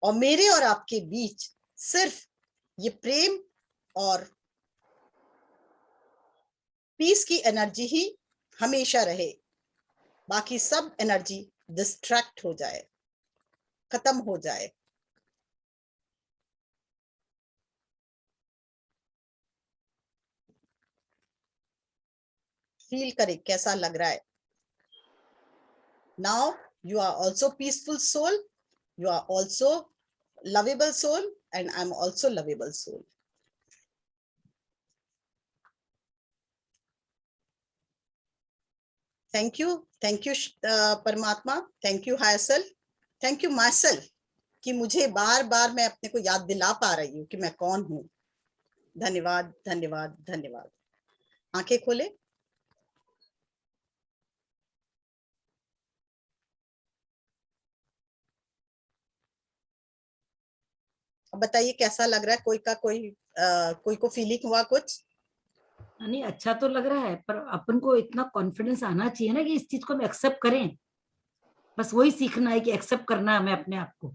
और मेरे और आपके बीच सिर्फ ये प्रेम और पीस की एनर्जी ही हमेशा रहे, बाकी सब एनर्जी डिस्ट्रैक्ट हो जाए, खत्म हो जाए। फील करें कैसा लग रहा है। Now you are also peaceful soul, you are also lovable soul, and I'm also lovable soul. Thank you परमात्मा, thank you higher self, thank you myself कि मुझे बार बार मैं अपने को याद दिला पा रही हूँ कि मैं कौन हूँ। धन्यवाद धन्यवाद धन्यवाद। आंखें खोले। अब बताइए कैसा लग रहा है। कोई को फीलिंग हुआ कुछ? नहीं, अच्छा तो लग रहा है, पर अपन को इतना कॉन्फिडेंस आना चाहिए ना कि इस चीज को हम एक्सेप्ट करें। बस वही सीखना है कि एक्सेप्ट करना है हमें अपने आप को।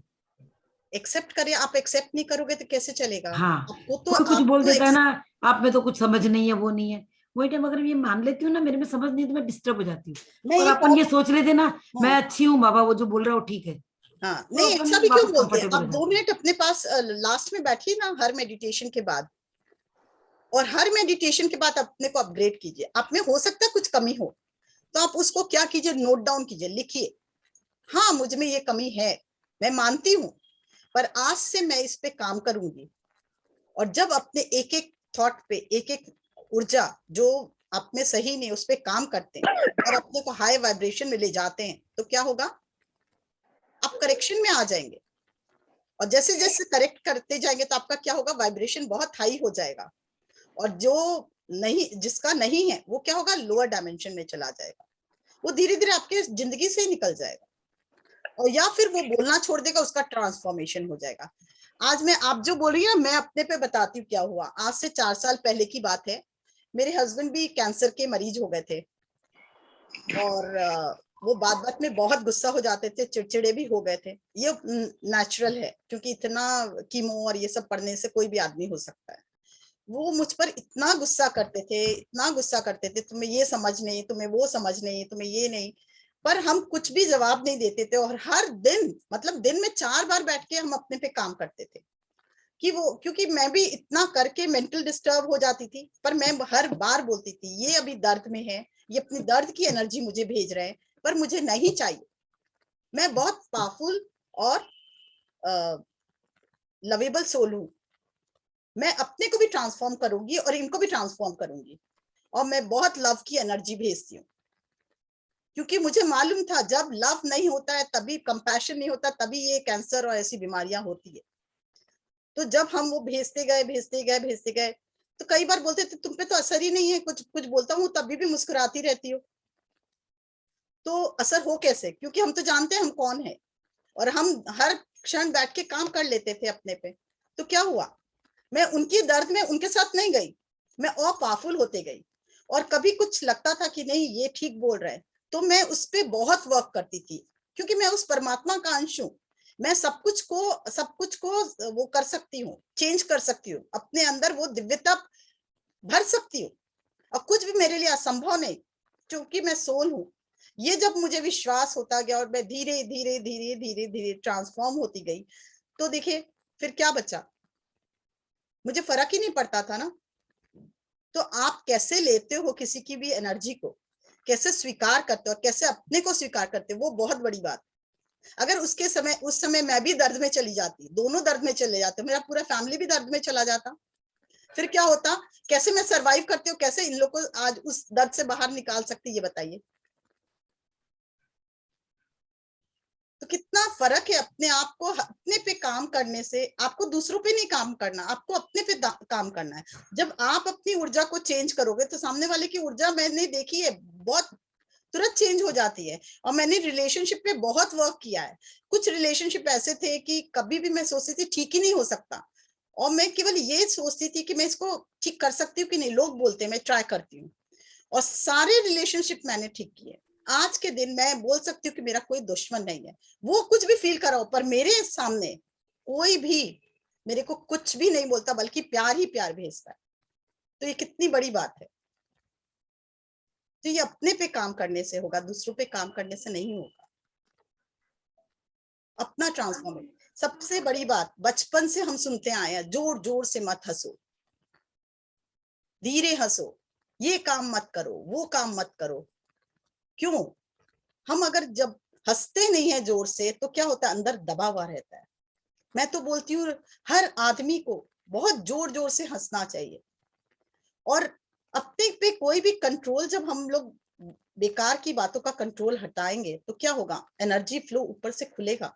एक्सेप्ट करिए। आप एक्सेप्ट नहीं करोगे तो कैसे चलेगा? हाँ, कोई कुछ बोल आपको देता है ना, आप में तो कुछ समझ नहीं है, वो नहीं है। वही टाइम अगर ये मान लेती हूँ ना मेरे में समझ नहीं, तो मैं डिस्टर्ब हो जाती हूँ। और अपन ये सोच लेते ना, मैं अच्छी हूँ बाबा, वो जो बोल रहा है वो ठीक है, हाँ, तो नहीं अपन ऐसा भी क्यों वापस बोलते हैं? कंफर्टेबल आप हो 2 जाते हैं। मिनट अपने पास लास्ट में बैठिए ना हर मेडिटेशन के बाद, और हर मेडिटेशन के बाद अपने को अपग्रेड कीजिए। आप में हो सकता है कुछ कमी हो, तो आप उसको क्या कीजिए, नोट डाउन कीजिए, लिखिए। हाँ, मुझ में ये कमी है, मैं मानती हूँ, पर आज से मैं इस पे काम करूंगी। और जब अपने एक एक थॉट पे, एक एक ऊर्जा जो आप में सही नहीं, उस पे काम करते हैं और अपने को हाई वाइब्रेशन में ले जाते हैं, तो क्या होगा? आप करेक्शन में आ जाएंगे। और जैसे जैसे करेक्ट करते जाएंगे तो आपका क्या होगा? वाइब्रेशन बहुत हाई हो जाएगा। और जो नहीं, जिसका नहीं है, वो क्या होगा? लोअर डायमेंशन में चला जाएगा। वो धीरे धीरे आपके जिंदगी से ही निकल जाएगा, और या फिर वो बोलना छोड़ देगा, उसका ट्रांसफॉर्मेशन हो जाएगा। आज मैं, आप जो बोल रही है, मैं अपने पे बताती हूँ क्या हुआ। आज से 4 साल पहले की बात है। मेरे हस्बैंड भी कैंसर के मरीज हो गए थे, और वो बात बात में बहुत गुस्सा हो जाते थे, चिड़चिड़े भी हो गए थे। ये नेचुरल है, क्योंकि इतना कीमो और ये सब पढ़ने से कोई भी आदमी हो सकता है। वो मुझ पर इतना गुस्सा करते थे, इतना गुस्सा करते थे, तुम्हें ये समझ नहीं, तुम्हें वो समझ नहीं, तुम्हें ये नहीं। पर हम कुछ भी जवाब नहीं देते थे, और हर दिन, मतलब दिन में 4 बार बैठ के हम अपने पे काम करते थे कि वो, क्योंकि मैं भी इतना करके मेंटल डिस्टर्ब हो जाती थी। पर मैं हर बार बोलती थी, ये अभी दर्द में है, ये अपनी दर्द की एनर्जी मुझे भेज रहे हैं, पर मुझे नहीं चाहिए। मैं बहुत पावरफुल और लवेबल सोल हूँ। मैं अपने को भी ट्रांसफॉर्म करूंगी और इनको भी ट्रांसफॉर्म करूंगी, और मैं बहुत लव की एनर्जी भेजती हूँ, क्योंकि मुझे मालूम था जब लव नहीं होता है, तभी कंपैशन नहीं होता, तभी ये कैंसर और ऐसी बीमारियां होती है। तो जब हम वो भेजते गए, तो कई बार बोलते थे तुम पे तो असर ही नहीं है, कुछ कुछ बोलता हूँ तभी भी मुस्कुराती रहती हो। तो असर हो कैसे? क्योंकि हम तो जानते हैं हम कौन है, और हम हर क्षण बैठ के काम कर लेते थे अपने पे। तो क्या हुआ, मैं उनकी दर्द में उनके साथ नहीं गई, मैं और पावरफुल होते गई। और कभी कुछ लगता था कि नहीं ये ठीक बोल रहे हैं, तो मैं उस पे बहुत वर्क करती थी, क्योंकि मैं उस परमात्मा का अंश हूँ। मैं सब कुछ को वो कर सकती हूँ, चेंज कर सकती हूँ, अपने अंदर वो दिव्यता भर सकती हूँ, और कुछ भी मेरे लिए असंभव नहीं, क्योंकि मैं सोल हूँ। ये जब मुझे विश्वास होता गया और मैं धीरे धीरे धीरे धीरे धीरे ट्रांसफॉर्म होती गई, तो देखिए फिर क्या बचा, मुझे फर्क ही नहीं पड़ता था ना। तो आप कैसे लेते हो किसी की भी एनर्जी को, कैसे स्वीकार करते हो, कैसे अपने को स्वीकार करते हो, वो बहुत बड़ी बात। अगर उस समय मैं भी दर्द में चली जाती, दोनों दर्द में चले जाते, मेरा पूरा फैमिली भी दर्द में चला जाता, फिर क्या होता? कैसे मैं सरवाइव करती हूँ, कैसे इन लोग को आज उस दर्द से बाहर निकाल सकती, ये बताइए। तो कितना फर्क है अपने आप को, अपने पे काम करने से। आपको दूसरों पे नहीं काम करना, आपको अपने पे काम करना है। जब आप अपनी ऊर्जा को चेंज करोगे तो सामने वाले की ऊर्जा मैंने देखी है बहुत तुरंत चेंज हो जाती है। और मैंने रिलेशनशिप पे बहुत वर्क किया है। कुछ रिलेशनशिप ऐसे थे कि कभी भी मैं सोचती थी ठीक ही नहीं हो सकता, और मैं केवल ये सोचती थी कि मैं इसको ठीक कर सकती हूँ कि नहीं, लोग बोलते हैं, मैं ट्राई करती हूँ, और सारे रिलेशनशिप मैंने ठीक किए। आज के दिन मैं बोल सकती हूँ कि मेरा कोई दुश्मन नहीं है, वो कुछ भी फील कराओ, पर मेरे सामने कोई भी मेरे को कुछ भी नहीं बोलता, बल्कि प्यार ही प्यार भेजता है। तो ये कितनी बड़ी बात है। तो ये अपने पे काम करने से होगा, दूसरों पे काम करने से नहीं होगा। अपना ट्रांसफॉर्मेशन सबसे बड़ी बात, बचपन से हम सुनते आए हैं, जोर जोर से मत हंसो, धीरे हंसो, ये काम मत करो, वो काम मत करो। क्यों? हम अगर जब हंसते नहीं है जोर से, तो क्या होता है, अंदर दबा हुआ रहता है। मैं तो बोलती हूँ हर आदमी को बहुत जोर जोर से हंसना चाहिए। और अपने पे कोई भी कंट्रोल, जब हम लोग बेकार की बातों का कंट्रोल हटाएंगे, तो क्या होगा, एनर्जी फ्लो ऊपर से खुलेगा,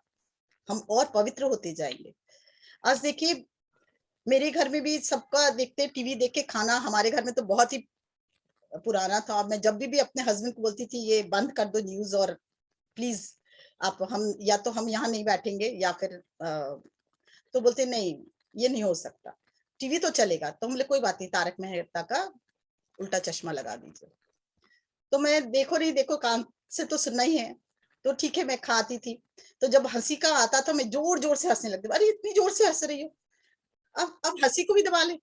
हम और पवित्र होते जाएंगे। आज देखिए मेरे घर में भी सबका देखते टीवी देख के खाना, हमारे घर में तो बहुत ही पुराना था। मैं जब भी अपने हस्बैंड को बोलती थी ये बंद कर दो न्यूज, और प्लीज आप, हम या तो हम यहाँ नहीं बैठेंगे, या फिर तो बोलते नहीं ये नहीं हो सकता, टीवी तो चलेगा। तो हम लोग कोई बात नहीं, तारक मेहता का उल्टा चश्मा लगा दीजिए। तो मैं देखो नहीं देखो, कान से तो सुनना ही है, तो ठीक है मैं खाती थी। तो जब हंसी का आता था, मैं जोर जोर से हंसने लगती, अरे इतनी जोर से हंस रही हो, अब हंसी को भी दबा ले,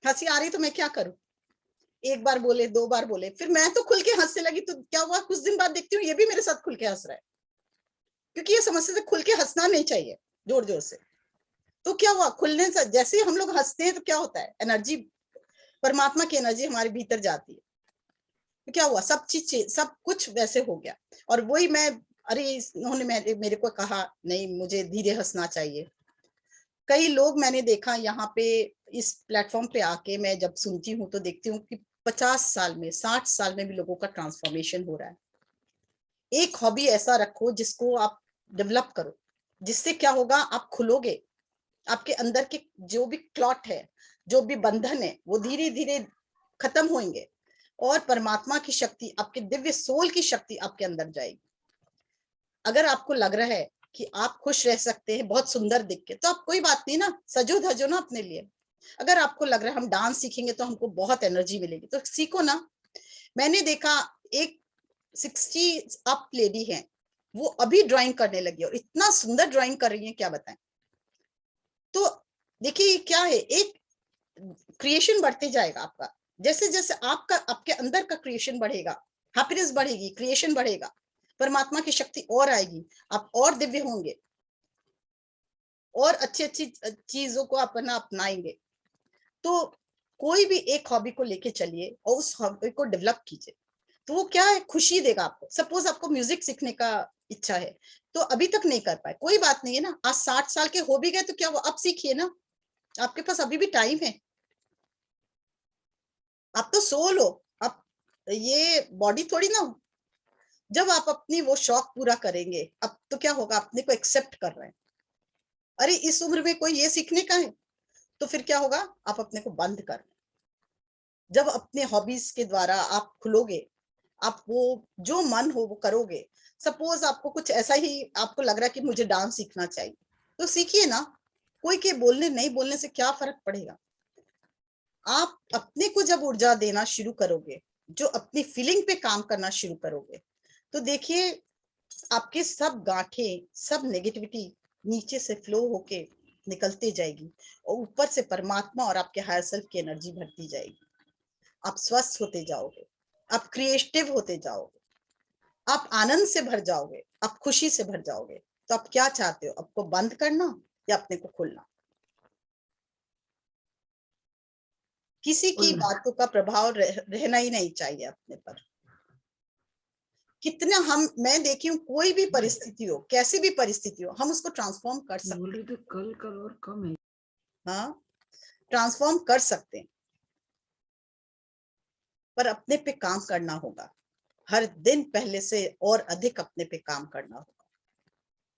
हंसी आ रही तो मैं क्या करूं। एक बार बोले, दो बार बोले, फिर मैं तो खुल के हंसने लगी। तो क्या हुआ, कुछ दिन बाद देखती हूँ ये भी मेरे साथ खुल के हंस रहा है, क्योंकि ये समझते थे खुल के हंसना नहीं चाहिए जोर जोर से। तो क्या हुआ, खुलने से जैसे ही हम लोग हंसते हैं तो क्या होता है, एनर्जी, परमात्मा की एनर्जी हमारे भीतर जाती है। तो क्या हुआ, सब कुछ वैसे हो गया। और वही मैं, अरे इन्होंने मेरे को कहा नहीं मुझे धीरे हंसना चाहिए। कई लोग मैंने देखा यहाँ पे इस प्लेटफॉर्म पे आके, मैं जब सुनती हूँ तो देखती हूँ कि 50 साल में 60 साल में भी लोगों का ट्रांसफॉर्मेशन हो रहा है। एक हॉबी ऐसा रखो जिसको आप डेवलप करो, जिससे क्या होगा, आप खुलोगे, आपके अंदर के जो भी क्लॉट है, जो भी बंधन है, वो धीरे धीरे खत्म होंगे, और परमात्मा की शक्ति, आपके दिव्य सोल की शक्ति आपके अंदर जाएगी। अगर आपको लग रहा है कि आप खुश रह सकते हैं बहुत सुंदर दिख के, तो आप कोई बात नहीं ना, सजो धजो ना अपने लिए। अगर आपको लग रहा है हम डांस सीखेंगे तो हमको बहुत एनर्जी मिलेगी, तो सीखो ना। मैंने देखा एक 60 अप लेडी है, वो अभी ड्राइंग करने लगी और इतना सुंदर ड्राइंग कर रही है, क्या बताएं। तो देखिए क्या है, एक क्रिएशन बढ़ते जाएगा आपका, जैसे जैसे आपके अंदर का क्रिएशन बढ़ेगा, हैप्पीनेस बढ़ेगी, क्रिएशन बढ़ेगा, परमात्मा की शक्ति और आएगी, आप और दिव्य होंगे, और अच्छी अच्छी चीजों को अपनाएंगे। तो कोई भी एक हॉबी को लेके चलिए और उस हॉबी को डेवलप कीजिए, तो वो क्या है, खुशी देगा आपको। सपोज आपको म्यूजिक सीखने का इच्छा है, तो अभी तक नहीं कर पाए, कोई बात नहीं है ना, आज 60 साल के हो भी गए तो क्या वो, अब सीखिए ना, आपके पास अभी भी टाइम है। आप तो सोल हो, आप ये बॉडी थोड़ी ना हो। जब आप अपनी वो शौक पूरा करेंगे, अब तो क्या होगा, अपने को एक्सेप्ट कर रहे हैं। अरे इस उम्र में कोई ये सीखने का है, तो फिर क्या होगा, आप अपने को बंद कर, जब अपने हॉबीज के द्वारा आप खुलोगे, आप वो जो मन हो वो करोगे। सपोज आपको कुछ ऐसा ही आपको लग रहा है कि मुझे डांस सीखना चाहिए, तो सीखिए ना, कोई के बोलने नहीं बोलने से क्या फर्क पड़ेगा। आप अपने को जब ऊर्जा देना शुरू करोगे, जो अपनी फीलिंग पे काम करना शुरू करोगे, तो देखिए आपके सब गांठें, सब नेगेटिविटी नीचे से फ्लो होके निकलते जाएगी और ऊपर से परमात्मा और आपके हायर सेल्फ की एनर्जी भरती जाएगी। आप स्वस्थ होते जाओगे, आप क्रिएटिव होते जाओगे, आप आनंद से भर जाओगे, आप खुशी से भर जाओगे। तो आप क्या चाहते हो, आपको बंद करना या अपने को खोलना? किसी की खोलना। बातों का प्रभाव रहना ही नहीं चाहिए अपने पर। कितना हम, मैं देखी हूँ, कोई भी परिस्थिति हो, कैसी भी परिस्थिति हो, हम उसको ट्रांसफॉर्म कर सकते बोल रहे थे कल कल और कम है। हैं। हाँ, ट्रांसफॉर्म कर सकते हैं, पर अपने पे काम करना होगा। हर दिन पहले से और अधिक अपने पे काम करना होगा।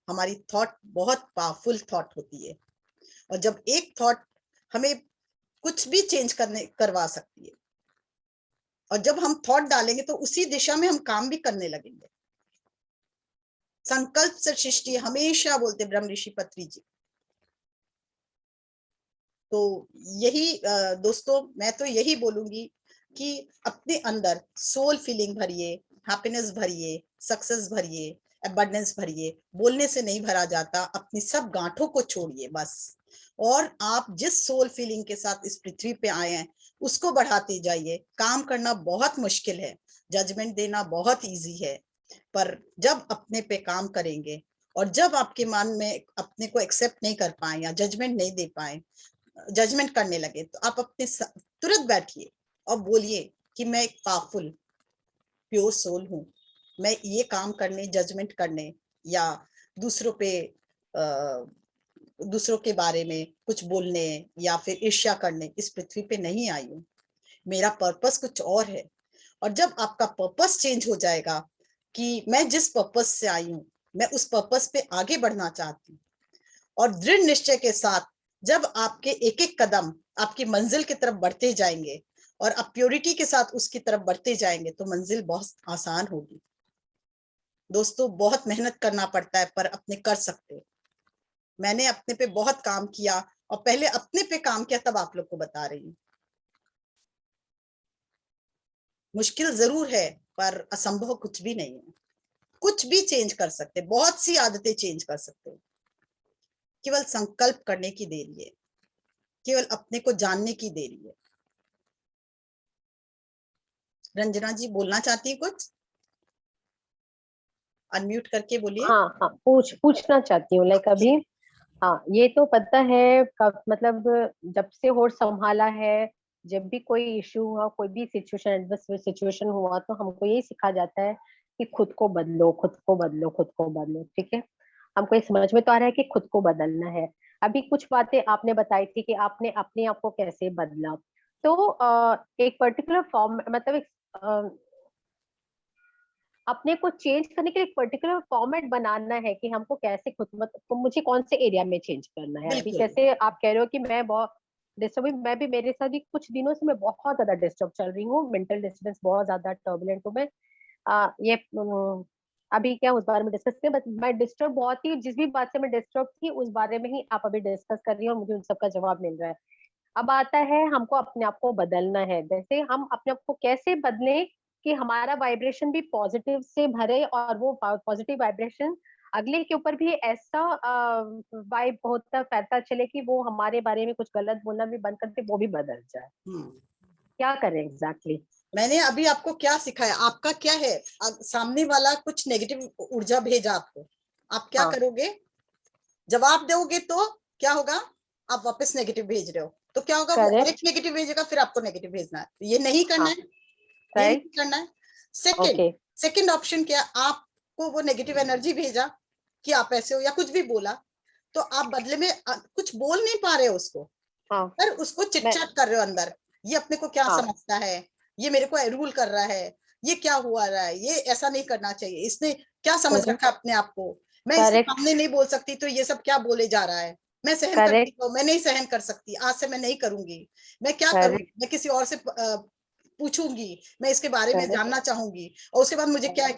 हमारी थॉट बहुत पावरफुल थॉट होती है, और जब एक थॉट हमें कुछ भी चेंज करवा सकती है, और जब हम थॉट डालेंगे तो उसी दिशा में हम काम भी करने लगेंगे। संकल्प से सृष्टि, हमेशा बोलते ब्रह्म ऋषि पत्री जी। तो यही दोस्तों, मैं तो यही बोलूंगी कि अपने अंदर सोल फीलिंग भरिए, हैप्पीनेस भरिए, सक्सेस भरिए, अबंडेंस भरिए। बोलने से नहीं भरा जाता, अपनी सब गांठों को छोड़िए बस, और आप जिस सोल फीलिंग के साथ इस पृथ्वी पे आए हैं उसको बढ़ाते जाइए। काम करना बहुत मुश्किल है, जजमेंट देना बहुत इजी है, पर जब अपने पे काम करेंगे और जब आपके मन में अपने को एक्सेप्ट नहीं कर पाए या जजमेंट नहीं दे पाए, जजमेंट करने लगे, तो आप अपने तुरंत बैठिए और बोलिए कि मैं एक पावरफुल प्योर सोल हूँ। मैं ये काम करने, जजमेंट करने या दूसरों पे दूसरों के बारे में कुछ बोलने या फिर ईर्ष्या करने इस पृथ्वी पे नहीं आई हूँ। मेरा पर्पस कुछ और है। और जब आपका पर्पस चेंज हो जाएगा कि मैं जिस पर्पस से आई हूँ, मैं उस पर्पस पे आगे बढ़ना चाहती हूँ, और दृढ़ निश्चय के साथ जब आपके एक एक कदम आपकी मंजिल की तरफ बढ़ते जाएंगे और आप प्योरिटी के साथ उसकी तरफ बढ़ते जाएंगे, तो मंजिल बहुत आसान होगी। दोस्तों, बहुत मेहनत करना पड़ता है, पर अपने कर सकते। मैंने अपने पे बहुत काम किया, और पहले अपने पे काम किया, तब आप लोग को बता रही हूँ। मुश्किल जरूर है, पर असंभव कुछ भी नहीं है। कुछ भी चेंज कर सकते, बहुत सी आदतें चेंज कर सकते हो। केवल संकल्प करने की देरी है, केवल अपने को जानने की देरी है। रंजना जी बोलना चाहती है कुछ? अनम्यूट करके बोलिए। हाँ हाँ, पूछना चाहती हूँ, लाइक अभी, हाँ ये तो पता है मतलब जब से होश संभाला है, जब भी कोई इशू हुआ, कोई भी सिचुएशन, एडवर्स सिचुएशन हुआ, तो हमको यही सिखा जाता है कि खुद को बदलो, खुद को बदलो, खुद को बदलो। ठीक है, हमको ये समझ में तो आ रहा है कि खुद को बदलना है। अभी कुछ बातें आपने बताई थी कि आपने अपने आप को कैसे बदला। तो एक पर्टिकुलर फॉर्म, मतलब एक अपने को चेंज करने के लिए एक पर्टिकुलर फॉर्मेट बनाना है कि हमको कैसे खुद, मतलब मुझे कौन से एरिया में चेंज करना है। अभी बिल्कुल। जैसे आप कह रहे हो कि मैं बहुत डिस्टर्ब, मैं भी, मेरे साथ भी कुछ दिनों से मैं बहुत ज्यादा डिस्टर्ब चल रही हूँ, मेंटल डिस्टर्बेंस बहुत ज्यादा, टर्बुलेंट हूँ मैं। ये अभी क्या उस बारे में डिस्कस करें, बट मैं डिस्टर्ब बहुत ही, जिस भी बात से मैं डिस्टर्ब थी उस बारे में ही आप अभी डिस्कस कर रही हो और मुझे उन सबका जवाब मिल रहा है। अब आता है हमको अपने आप को बदलना है। जैसे हम अपने आप को कैसे बदलें कि हमारा वाइब्रेशन भी पॉजिटिव से भरे, और वो पॉजिटिव वाइब्रेशन अगले के ऊपर भी ऐसा वाइब होता फैलता चले कि वो हमारे बारे में कुछ गलत बोलना भी बंद करते, वो भी बदल जाए। क्या करें एग्जैक्टली? मैंने अभी आपको क्या सिखाया, आपका क्या है, सामने वाला कुछ नेगेटिव ऊर्जा भेजा आपको, आप क्या हाँ, करोगे? जवाब दोगे तो क्या होगा? आप वापस नेगेटिव भेज रहे हो, तो क्या होगा? वो और एक करेक्ट। नेगेटिव भेजेगा, फिर आपको नेगेटिव भेजना है। तो ये नहीं करना हाँ, है, ये नहीं राइट। करना है। Second, okay. सेकंड ऑप्शन क्या? आपको वो नेगेटिव एनर्जी भेजा कि आप ऐसे हो या कुछ भी बोला, तो आप बदले में कुछ बोल नहीं पा रहे हो उसको, हाँ, पर उसको मैं, चिट-चैट कर रहे हो अंदर। ये अपने को क्या हाँ, समझता है, ये मेरे को रूल कर रहा है, ये क्या हुआ रहा है, ये ऐसा नहीं करना चाहिए, इसने क्या समझ रखा अपने आप को, मैं इसके करेक्ट। सामने नहीं बोल सकती, तो ये सब क्या बोले जा रहा है। मैं सहन कर Correct. सकती हूँ, मैं नहीं सहन कर सकती, आज से मैं नहीं करूंगी, मैं क्या Correct. करूँ, मैं किसी और से पूछूंगी, मैं इसके बारे में Correct. जानना चाहूंगी, और उसके बाद मुझे क्या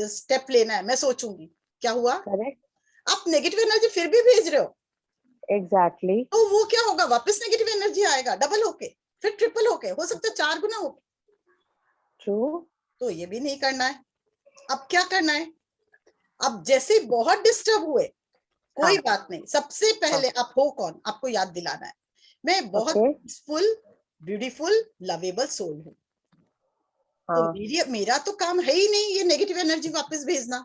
स्टेप लेना है मैं सोचूंगी। क्या हुआ, Correct. आप नेगेटिव एनर्जी फिर भी भेज रहे हो, Exactly. तो वो क्या होगा, वापस नेगेटिव एनर्जी आएगा, डबल होके, फिर ट्रिपल होके, हो सकता है 4 गुना हो। True. तो ये भी नहीं करना है। अब क्या करना है, अब जैसे बहुत डिस्टर्ब हुए, कोई हाँ. बात नहीं, सबसे पहले आप हो कौन, आपको याद दिलाना है, मैं बहुत Okay. Peaceful, beautiful, lovable soul हूँ। तो हाँ. मेरा तो काम है ही नहीं ये नेगेटिव एनर्जी वापस भेजना।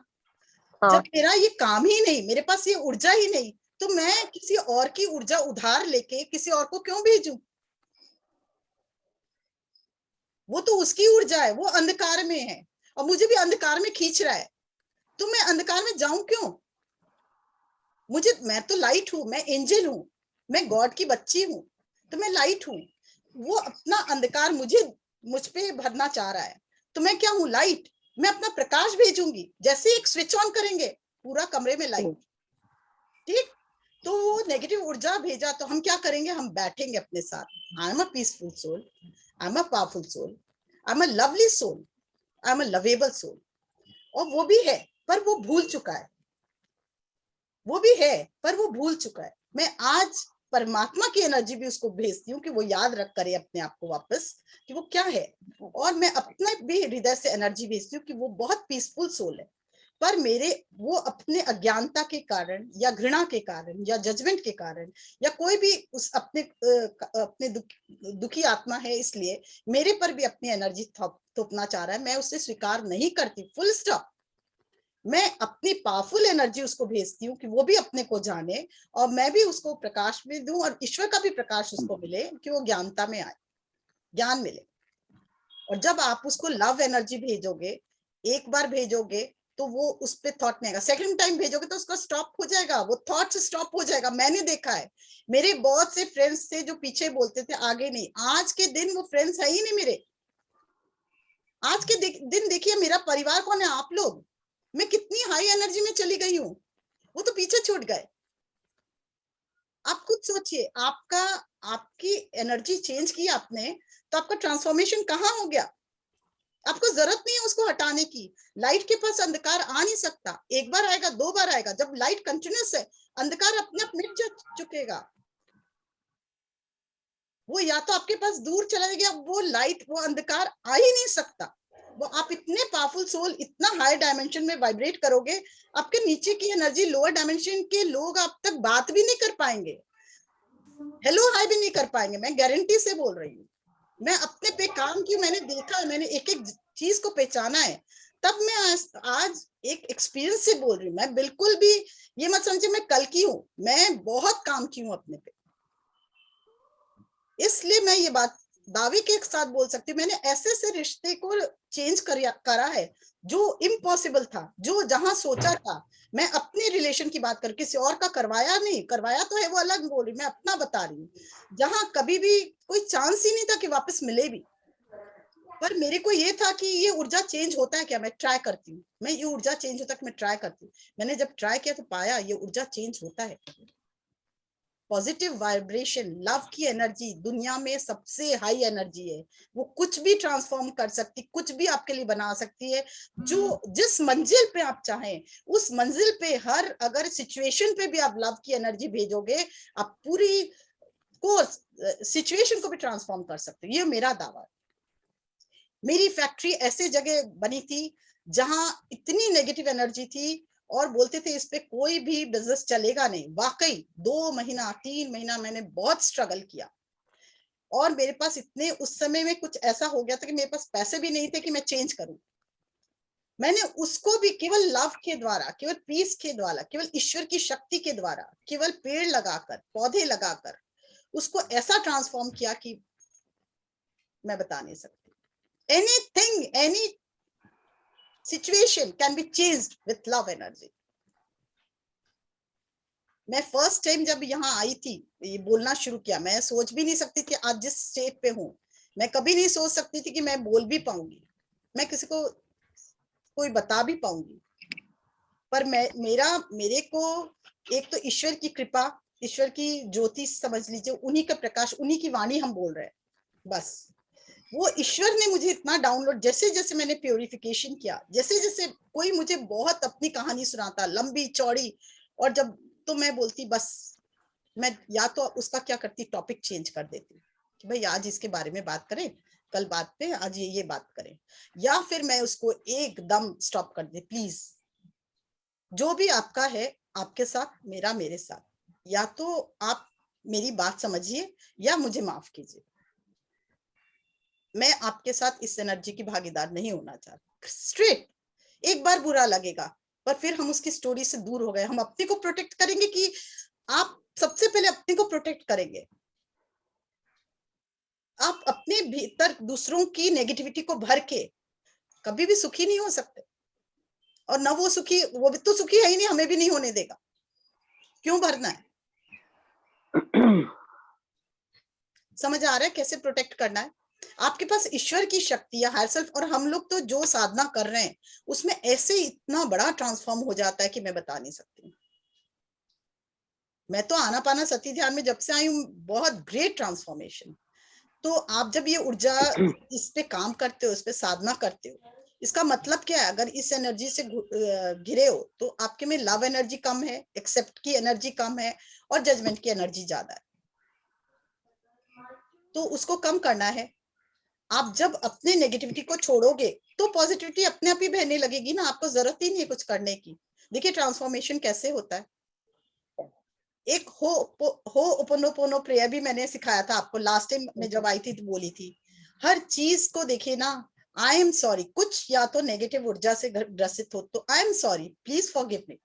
हाँ. जब मेरा ये काम ही नहीं, मेरे पास ये ऊर्जा ही नहीं, तो मैं किसी और की ऊर्जा उधार लेके किसी और को क्यों भेजूं? वो तो उसकी ऊर्जा है, वो अंधकार में है और मुझे भी अंधकार में खींच रहा है, तो मैं अंधकार में जाऊं क्यों? मैं तो लाइट हूं, मैं एंजल हूं, मैं गॉड की बच्ची हूं, तो मैं लाइट हूं। वो अपना अंधकार मुझ पे भरना चाह रहा है, तो मैं क्या हूं, लाइट। मैं अपना प्रकाश भेजूंगी, जैसे एक स्विच ऑन करेंगे पूरा कमरे में लाइट, ठीक। तो वो नेगेटिव ऊर्जा भेजा, तो हम क्या करेंगे, हम बैठेंगे अपने साथ, I am a peaceful soul, I am a powerful soul, I am a lovely soul, I am a lovable soul. और वो भी है, पर वो भूल चुका है, वो भी है पर वो भूल चुका है। मैं आज परमात्मा की एनर्जी भी उसको भेजती हूँ कि वो याद रख करे अपने आप को वापस कि वो क्या है, और मैं अपने भी हृदय से एनर्जी भेजती हूँ कि वो बहुत पीसफुल सोल है, पर वो अपने अज्ञानता के कारण या घृणा के कारण या जजमेंट के कारण या कोई भी उस अपने दुखी आत्मा है, इसलिए मेरे पर भी अपनी एनर्जी थोपना चाह रहा है। मैं उसे स्वीकार नहीं करती, फुल स्टॉप। मैं अपनी पावरफुल एनर्जी उसको भेजती हूँ कि वो भी अपने को जाने, और मैं भी उसको प्रकाश में दूं, और ईश्वर का भी प्रकाश उसको मिले कि वो ज्ञानता में आए, ज्ञान मिले। और जब आप उसको लव एनर्जी भेजोगे, एक बार भेजोगे तो वो उस पर थॉट नहीं आएगा, सेकंड टाइम भेजोगे तो उसका स्टॉप हो जाएगा, वो थॉट से स्टॉप हो जाएगा। मैंने देखा है, मेरे बहुत से फ्रेंड्स थे जो पीछे बोलते थे आगे नहीं, आज के दिन वो फ्रेंड्स है ही नहीं मेरे। आज के दिन देखिए मेरा परिवार कौन है, आप लोग। मैं कितनी हाई एनर्जी में चली गई हूँ, वो तो पीछे छूट गए। आप खुद सोचिए, आपकी एनर्जी चेंज की आपने, तो आपका ट्रांसफॉर्मेशन कहाँ हो गया? आपको जरूरत नहीं है उसको हटाने की। लाइट के पास अंधकार आ नहीं सकता, एक बार आएगा, 2 बार आएगा। जब लाइट कंटिन्यूस है, अंधकार अपने आप मिट चुकेगा। वो या तो आपके पास दूर चला गया, वो लाइट, वो अंधकार आ ही नहीं सकता। वो आप इतने पावरफुल सोल, इतना हाई डायमेंशन में वाइब्रेट करोगे, आपके नीचे की एनर्जी, लोअर डायमेंशन के लोग आप तक बात भी नहीं कर पाएंगे, हेलो हाय भी नहीं कर पाएंगे। मैं गारंटी से बोल रही हूँ, मैं अपने पे काम की, मैंने देखा है, मैंने एक एक चीज को पहचाना है, तब मैं आज एक एक्सपीरियंस से बोल रही हूँ। मैं बिल्कुल भी ये मत समझे मैं कल की हूँ, मैं बहुत काम की हूँ अपने पे, इसलिए मैं ये बात दावे के साथ बोल सकती हूँ। मैंने ऐसे ऐसे रिश्ते को चेंज करा है जो इम्पॉसिबल था, जो जहां सोचा था। मैं अपने रिलेशन की बात कर, किसी और का करवाया नहीं, करवाया तो है वो अलग बोल रही, मैं अपना बता रही हूँ। जहां कभी भी कोई चांस ही नहीं था कि वापस मिले भी, पर मेरे को ये था कि ये ऊर्जा चेंज होता है क्या, मैं ट्राई करती हूँ, मैं ये ऊर्जा चेंज होता है, मैं ट्राई करती हूँ। मैंने जब ट्राई किया तो पाया ये ऊर्जा चेंज होता है। पॉजिटिव वाइब्रेशन, लव की एनर्जी दुनिया में सबसे हाई एनर्जी है। वो कुछ भी ट्रांसफॉर्म कर सकती, कुछ भी आपके लिए बना सकती है। जो जिस मंजिल पे आप चाहें, उस मंजिल पे, हर अगर सिचुएशन पे भी आप लव की एनर्जी भेजोगे, आप पूरी को सिचुएशन को भी ट्रांसफॉर्म कर सकते हो। ये मेरा दावा है। मेरी फैक्ट्री ऐसे जगह बनी थी जहां इतनी नेगेटिव एनर्जी थी, और बोलते थे इस पे कोई भी बिजनेस चलेगा नहीं। वाकई 2 महीना 3 महीना मैंने बहुत स्ट्रगल किया, और मेरे पास इतने, उस समय में कुछ ऐसा हो गया था कि मेरे पास पैसे भी नहीं थे कि मैं चेंज करूं। मैंने उसको भी केवल लव के द्वारा, केवल पीस के द्वारा, केवल ईश्वर की शक्ति के द्वारा, केवल पेड़ लगाकर, पौधे लगाकर उसको ऐसा ट्रांसफॉर्म किया कि मैं बता नहीं सकती। Anything, any situation can be changed with love energy. मैं फर्स्ट टाइम जब यहाँ आई थी, ये बोलना शुरू किया, मैं सोच भी नहीं सकती थी आज जिस स्टेट पे हूँ। मैं कभी नहीं सोच सकती थी कि मैं बोल भी पाऊंगी, मैं किसी को कोई बता भी पाऊंगी। पर मेरे को एक तो ईश्वर की कृपा, ईश्वर की ज्योति समझ लीजिए, उन्हीं का प्रकाश, उन्हीं की वाणी हम बोल रहे हैं बस। वो ईश्वर ने मुझे इतना डाउनलोड, जैसे जैसे मैंने प्योरिफिकेशन किया, जैसे जैसे कोई मुझे बहुत अपनी कहानी सुनाता लंबी चौड़ी, और जब तो मैं बोलती बस, मैं या तो उसका क्या करती, टॉपिक चेंज कर देती कि भाई आज इसके बारे में बात करें, कल बात पे, आज ये बात करें, या फिर मैं उसको एकदम स्टॉप कर दी। प्लीज जो भी आपका है आपके साथ, मेरा मेरे साथ, या तो आप मेरी बात समझिए या मुझे माफ कीजिए, मैं आपके साथ इस एनर्जी की भागीदार नहीं होना चाहती। स्ट्रेट, एक बार बुरा लगेगा पर फिर हम उसकी स्टोरी से दूर हो गए। हम अपने को प्रोटेक्ट करेंगे कि आप सबसे पहले अपने को प्रोटेक्ट करेंगे। आप अपने भीतर दूसरों की नेगेटिविटी को भर के कभी भी सुखी नहीं हो सकते, और ना वो सुखी, वो भी तो सुखी है ही नहीं, हमें भी नहीं होने देगा। क्यों भरना है? समझ आ रहा है कैसे प्रोटेक्ट करना है? आपके पास ईश्वर की शक्ति या हायर सेल्फ, और हम लोग तो जो साधना कर रहे हैं उसमें ऐसे इतना बड़ा ट्रांसफॉर्म हो जाता है कि मैं बता नहीं सकती। मैं तो आनापाना सती ध्यान में जब से आई हूँ, बहुत ग्रेट ट्रांसफॉर्मेशन। तो आप जब ये ऊर्जा इस पे काम करते हो, इस पे साधना करते हो, इसका मतलब क्या है? अगर इस एनर्जी से घिरे हो तो आपके में लव एनर्जी कम है, एक्सेप्ट की एनर्जी कम है, और जजमेंट की एनर्जी ज्यादा है। तो उसको कम करना है। आप जब अपने नेगेटिविटी को छोड़ोगे तो पॉजिटिविटी अपने आप ही बहने लगेगी ना, आपको जरूरत ही नहीं है कुछ करने की। देखिए ट्रांसफॉर्मेशन कैसे होता है। एक हो ओपोनोपोनो प्रेयर भी मैंने सिखाया था आपको लास्ट टाइम मैं जब आई थी तो बोली थी। हर चीज को देखिए ना, आई एम सॉरी, कुछ या तो नेगेटिव ऊर्जा से ग्रसित हो तो आई am sorry, please forgive me,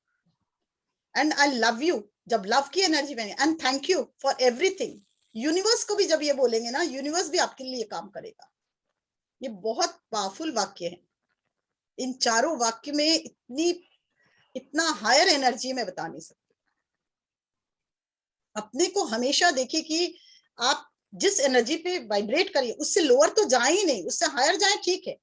and I love you, जब लव की एनर्जी बने, and thank you for everything. Universe को भी जब ये बोलेंगे ना, यूनिवर्स भी आपके लिए काम करेगा। ये बहुत पावरफुल वाक्य है। इन चारों वाक्य में इतना हायर एनर्जी में बता नहीं सकती। अपने को हमेशा देखिए कि आप जिस एनर्जी पे वाइब्रेट करिए उससे लोअर तो जाए ही नहीं, उससे हायर जाए ठीक है,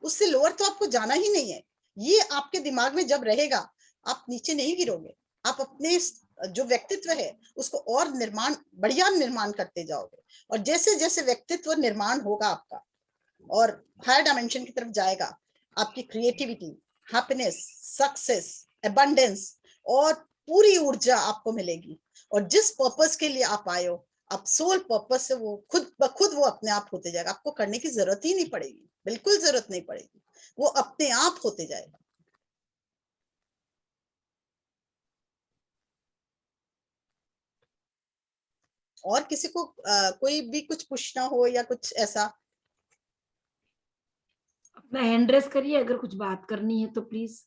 उससे लोअर तो आपको जाना ही नहीं है। ये आपके दिमाग में जब रहेगा आप नीचे नहीं गिरोगे, आप अपने जो व्यक्तित्व है उसको और बढ़िया निर्माण करते जाओगे। और जैसे जैसे व्यक्तित्व निर्माण होगा आपका और हायर डायमेंशन की तरफ जाएगा, आपकी क्रिएटिविटी, हैप्पीनेस, सक्सेस, एबंडेंस और पूरी ऊर्जा आपको मिलेगी। और जिस पर्पस के लिए आप आए हो, आप सोल पर्पस से वो खुद ब खुद वो अपने आप होते जाएगा। आपको करने की जरूरत ही नहीं पड़ेगी, बिल्कुल जरूरत नहीं पड़ेगी, वो अपने आप होते जाएगा। और किसी को कोई भी कुछ पूछना हो या कुछ ऐसा? अपना हैंड रेस करिए अगर कुछ बात करनी है तो प्लीज।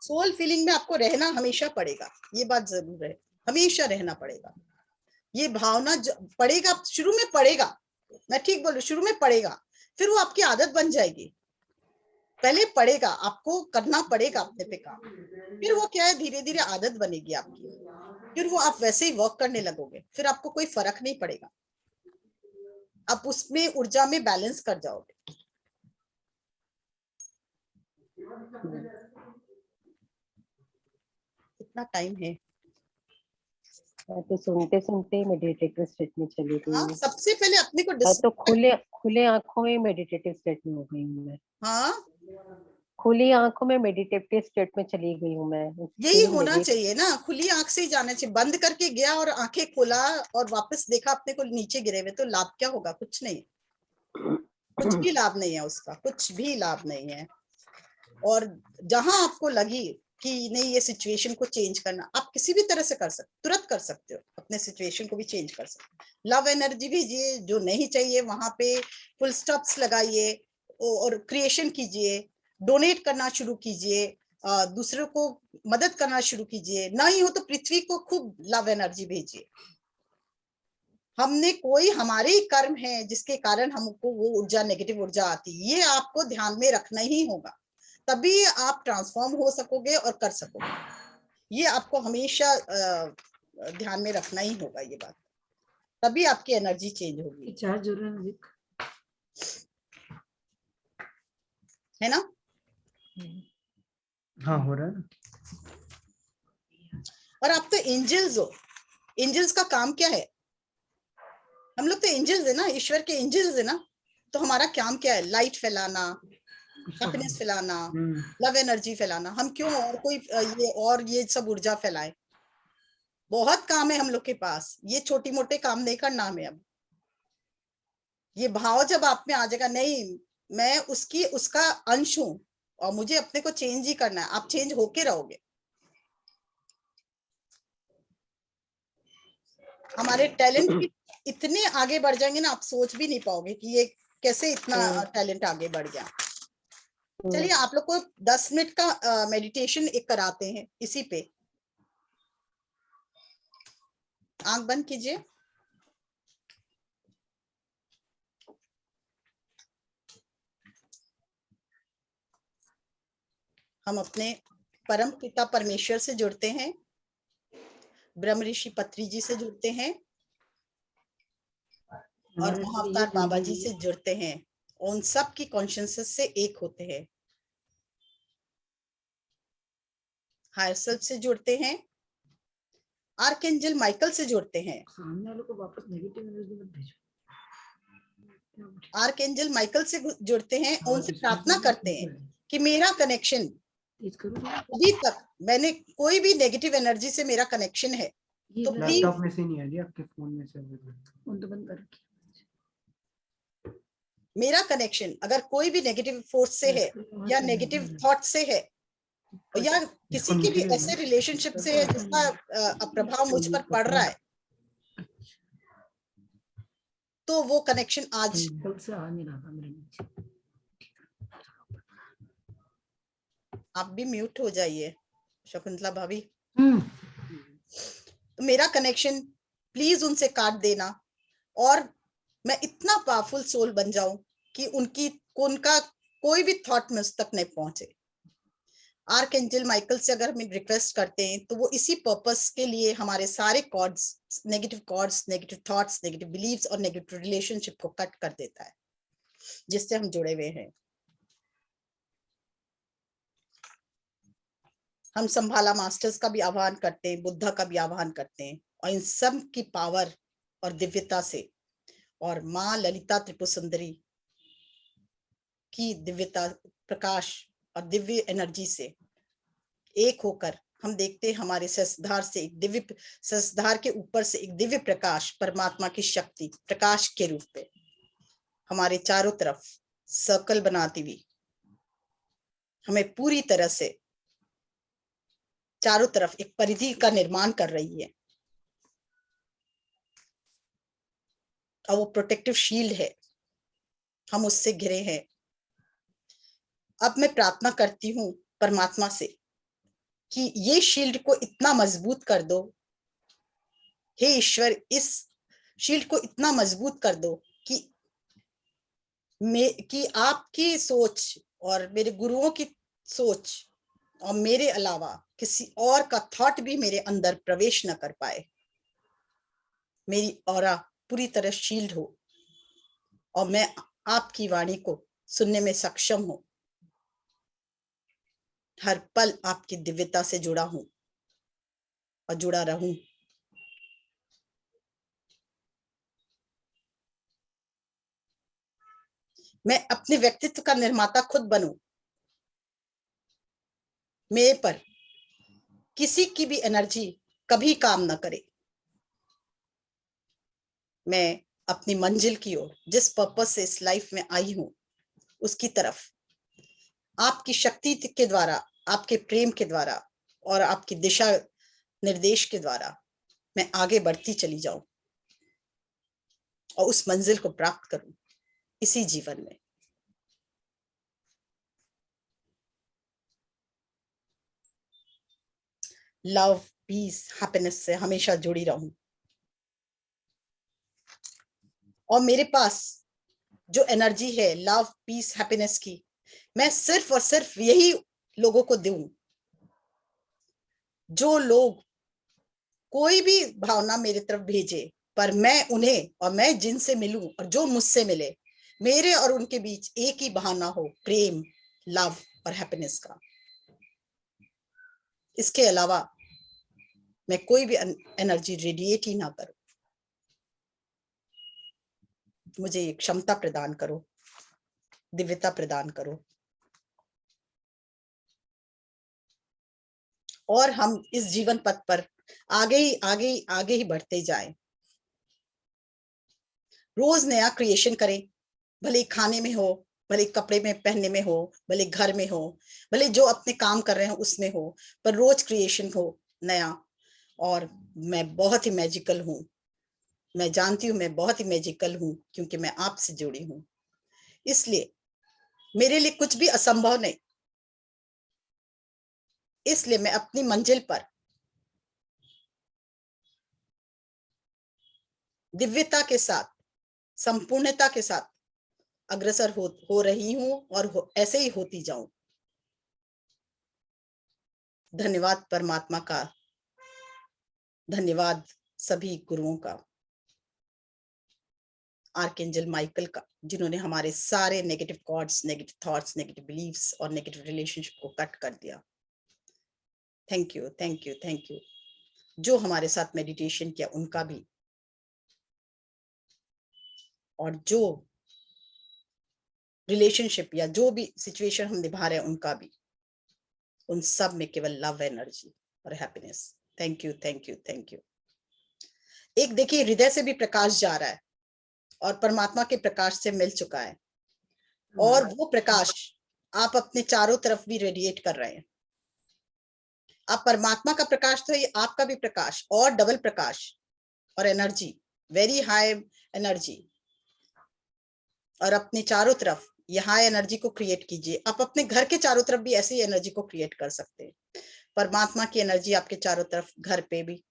सोल फीलिंग में आपको रहना हमेशा पड़ेगा, ये बात जरूर है, हमेशा रहना पड़ेगा। ये भावना पड़ेगा, शुरू में पड़ेगा, मैं ठीक बोल रही हूँ, शुरू में पड़ेगा, फिर वो आपकी आदत बन जाएगी। पहले पड़ेगा, आपको करना पड़ेगा अपने पे काम, फिर वो क्या है, धीरे धीरे आदत बनेगी आपकी, फिर वो आप वैसे ही वर्क करने लगोगे, फिर आपको कोई फर्क नहीं पड़ेगा, आप उसमें ऊर्जा में बैलेंस कर जाओगे। कितना टाइम है? मैं तो सुनते सुनते मेडिटेटिव स्टेट में चली गई हाँ, हूँ। सबसे पहले अपने को मैं तो खुले खुले आंखों में मेडिटेटिव स्टेट में हो गई हूँ मैं। हाँ, खुली आंखों में मेडिटेटिव स्टेट में चली गई हूँ मैं। यही होना चाहिए ना, खुली आंख से ही जाना चाहिए। बंद करके गया और आंखें खोला और वापस देखा अपने को नीचे गिरे हुए, तो लाभ क्या होगा? कुछ नहीं, कुछ भी लाभ नहीं है उसका, कुछ भी लाभ नहीं है। और जहां आपको लगी कि नहीं ये सिचुएशन को चेंज करना, आप किसी भी तरह से कर सकते, तुरंत कर सकते हो, अपने सिचुएशन को भी चेंज कर सकते हो। लव एनर्जी भेजिए, जो नहीं चाहिए वहां पे फुल स्टॉप्स लगाइए और क्रिएशन कीजिए, डोनेट करना शुरू कीजिए, दूसरों को मदद करना शुरू कीजिए। नहीं हो तो पृथ्वी को खूब लव एनर्जी भेजिए। हमने कोई, हमारे ही कर्म है जिसके कारण हमको वो ऊर्जा, नेगेटिव ऊर्जा आती है, ये आपको ध्यान में रखना ही होगा, तभी आप ट्रांसफॉर्म हो सकोगे और कर सकोगे। ये आपको हमेशा ध्यान में रखना ही होगा ये बात, तभी आपकी एनर्जी चेंज होगी, चार्ज हो रहा है नजीक, है ना? हाँ हो रहा है ना। और आप तो एंजल्स हो। एंजल्स का काम क्या है? हम लोग तो एंजल्स है ना, ईश्वर के एंजल्स है ना। तो हमारा काम क्या है? लाइट फैलाना, हैप्पीनेस फैलाना, लव एनर्जी फैलाना। हम क्यों और कोई ये सब ऊर्जा फैलाए? बहुत काम है हम लोग के पास, ये छोटी मोटे काम नहीं करना हमें। अब ये भाव जब आप में आ जाएगा, नहीं मैं उसका अंश हूं और मुझे अपने को चेंज ही करना है, आप चेंज होके रहोगे। हमारे टैलेंट इतने आगे बढ़ जाएंगे ना, आप सोच भी नहीं पाओगे कि ये कैसे इतना टैलेंट आगे बढ़ गया। चलिए आप लोग को 10 मिनट का मेडिटेशन एक कराते हैं इसी पे। आंख बंद कीजिए। हम अपने परम पिता परमेश्वर से जुड़ते हैं, ब्रह्म ऋषि पत्री जी से जुड़ते हैं और महाअवतार बाबा जी से जुड़ते हैं। उन सब की कॉन्शियसनेस से एक होते हैं। हायर सेल्फ से जुड़ते हैं, आर्कएंजल माइकल से जुड़ते हैं। सामने वालों को वापस नेगेटिव एनर्जी मत भेजो। आर्कएंजल माइकल से जुड़ते हैं, उनसे प्रार्थना करते हैं कि मेरा कनेक्शन, अभी तक मैंने कोई भी नेगेटिव एनर्जी से मेरा कनेक्शन है तो प्लीज, लैपटॉप में से नहीं आ रही, आपके फोन में से फोन तो बंद कर। मेरा कनेक्शन अगर कोई भी नेगेटिव फोर्स से है या नेगेटिव थॉट से है या किसी के भी ऐसे रिलेशनशिप से है जिसका प्रभाव मुझ पर पड़ रहा है, तो वो कनेक्शन आज से आ नहीं रहा था मेरे नीचे। आप भी म्यूट हो जाइए शकुंतला भाभी। तो मेरा कनेक्शन प्लीज उनसे काट देना और मैं इतना पावरफुल सोल बन जाऊं कि उनका कोई भी थॉट में उस तक नहीं पहुंचे। आर्कएंजल माइकल से अगर हम रिक्वेस्ट करते हैं तो वो इसी पर्पस के लिए हमारे सारे cords, negative thoughts, negative believes और नेगेटिव रिलेशनशिप को कट कर देता है जिससे हम जुड़े हुए हैं। हम संभाला मास्टर्स का भी आह्वान करते हैं, बुद्धा का भी आह्वान करते हैं और इन सब की पावर और दिव्यता से और माँ ललिता त्रिपुर सुंदरी की दिव्यता, प्रकाश और दिव्य एनर्जी से एक होकर हम देखते हैं हमारे सहस्त्रधार से एक दिव्य, सहस्त्रधार के ऊपर से एक दिव्य प्रकाश, परमात्मा की शक्ति प्रकाश के रूप में हमारे चारों तरफ सर्कल बनाती हुई हमें पूरी तरह से चारों तरफ एक परिधि का निर्माण कर रही है और वो प्रोटेक्टिव शील्ड है, हम उससे घिरे हैं। अब मैं प्रार्थना करती हूँ परमात्मा से कि ये शील्ड को इतना मजबूत कर दो, हे ईश्वर इस शील्ड को इतना मजबूत कर दो कि आपकी सोच और मेरे गुरुओं की सोच और मेरे अलावा किसी और का थॉट भी मेरे अंदर प्रवेश न कर पाए। मेरी ऑरा पूरी तरह शील्ड हो और मैं आपकी वाणी को सुनने में सक्षम हूं। हर पल आपकी दिव्यता से जुड़ा हूं और जुड़ा रहूं। मैं अपने व्यक्तित्व का निर्माता खुद बनूं। मेरे पर किसी की भी एनर्जी कभी काम ना करे। मैं अपनी मंजिल की ओर, जिस पर्पस से इस लाइफ में आई हूं, उसकी तरफ आपकी शक्ति के द्वारा, आपके प्रेम के द्वारा और आपकी दिशा निर्देश के द्वारा मैं आगे बढ़ती चली जाऊं और उस मंजिल को प्राप्त करूं इसी जीवन में। लव, पीस, हैप्पीनेस से हमेशा जुड़ी रहूं और मेरे पास जो एनर्जी है लव, पीस, हैप्पीनेस की, मैं सिर्फ और सिर्फ यही लोगों को दूं। जो लोग कोई भी भावना मेरी तरफ भेजे पर मैं उन्हें और मैं जिनसे मिलूं और जो मुझसे मिले, मेरे और उनके बीच एक ही भावना हो, प्रेम, लव और हैप्पीनेस का। इसके अलावा मैं कोई भी एनर्जी रेडिएट ही ना करूं। मुझे ये क्षमता प्रदान करो, दिव्यता प्रदान करो, और हम इस जीवन पथ पर आगे ही बढ़ते जाएं। रोज नया क्रिएशन करें, भले खाने में हो, भले कपड़े में पहनने में हो, भले घर में हो, भले जो अपने काम कर रहे हैं उसमें हो, पर रोज क्रिएशन हो नया। और मैं बहुत ही मैजिकल हूं, मैं जानती हूं मैं बहुत ही मैजिकल हूं, क्योंकि मैं आपसे जुड़ी हूं। इसलिए मेरे लिए कुछ भी असंभव नहीं। इसलिए मैं अपनी मंजिल पर दिव्यता के साथ, संपूर्णता के साथ अग्रसर हो रही हूं, और ऐसे ही होती जाऊं। धन्यवाद परमात्मा का, धन्यवाद सभी गुरुओं का, आर्कएंजल माइकल का, जिन्होंने हमारे सारे negative thoughts, negative thoughts, negative believes और नेगेटिव रिलेशनशिप को कट कर दिया। Thank you, thank you, thank you. जो हमारे साथ मेडिटेशन किया उनका भी, और जो रिलेशनशिप या जो भी सिचुएशन हम निभा रहे हैं उनका भी, उन सब में केवल लव एनर्जी और happiness. Thank you, thank you, thank you. एक देखिए, हृदय से भी प्रकाश जा रहा है और परमात्मा के प्रकाश से मिल चुका है, और वो प्रकाश आप अपने चारों तरफ भी रेडिएट कर रहे हैं। आप परमात्मा का प्रकाश तो ये आपका भी प्रकाश, और डबल प्रकाश और एनर्जी, वेरी हाई एनर्जी। और अपने चारों तरफ ये हाई एनर्जी को क्रिएट कीजिए। आप अपने घर के चारों तरफ भी ऐसी एनर्जी को क्रिएट कर सकते हैं। परमात्मा की एनर्जी आपके चारों तरफ, घर पे भी,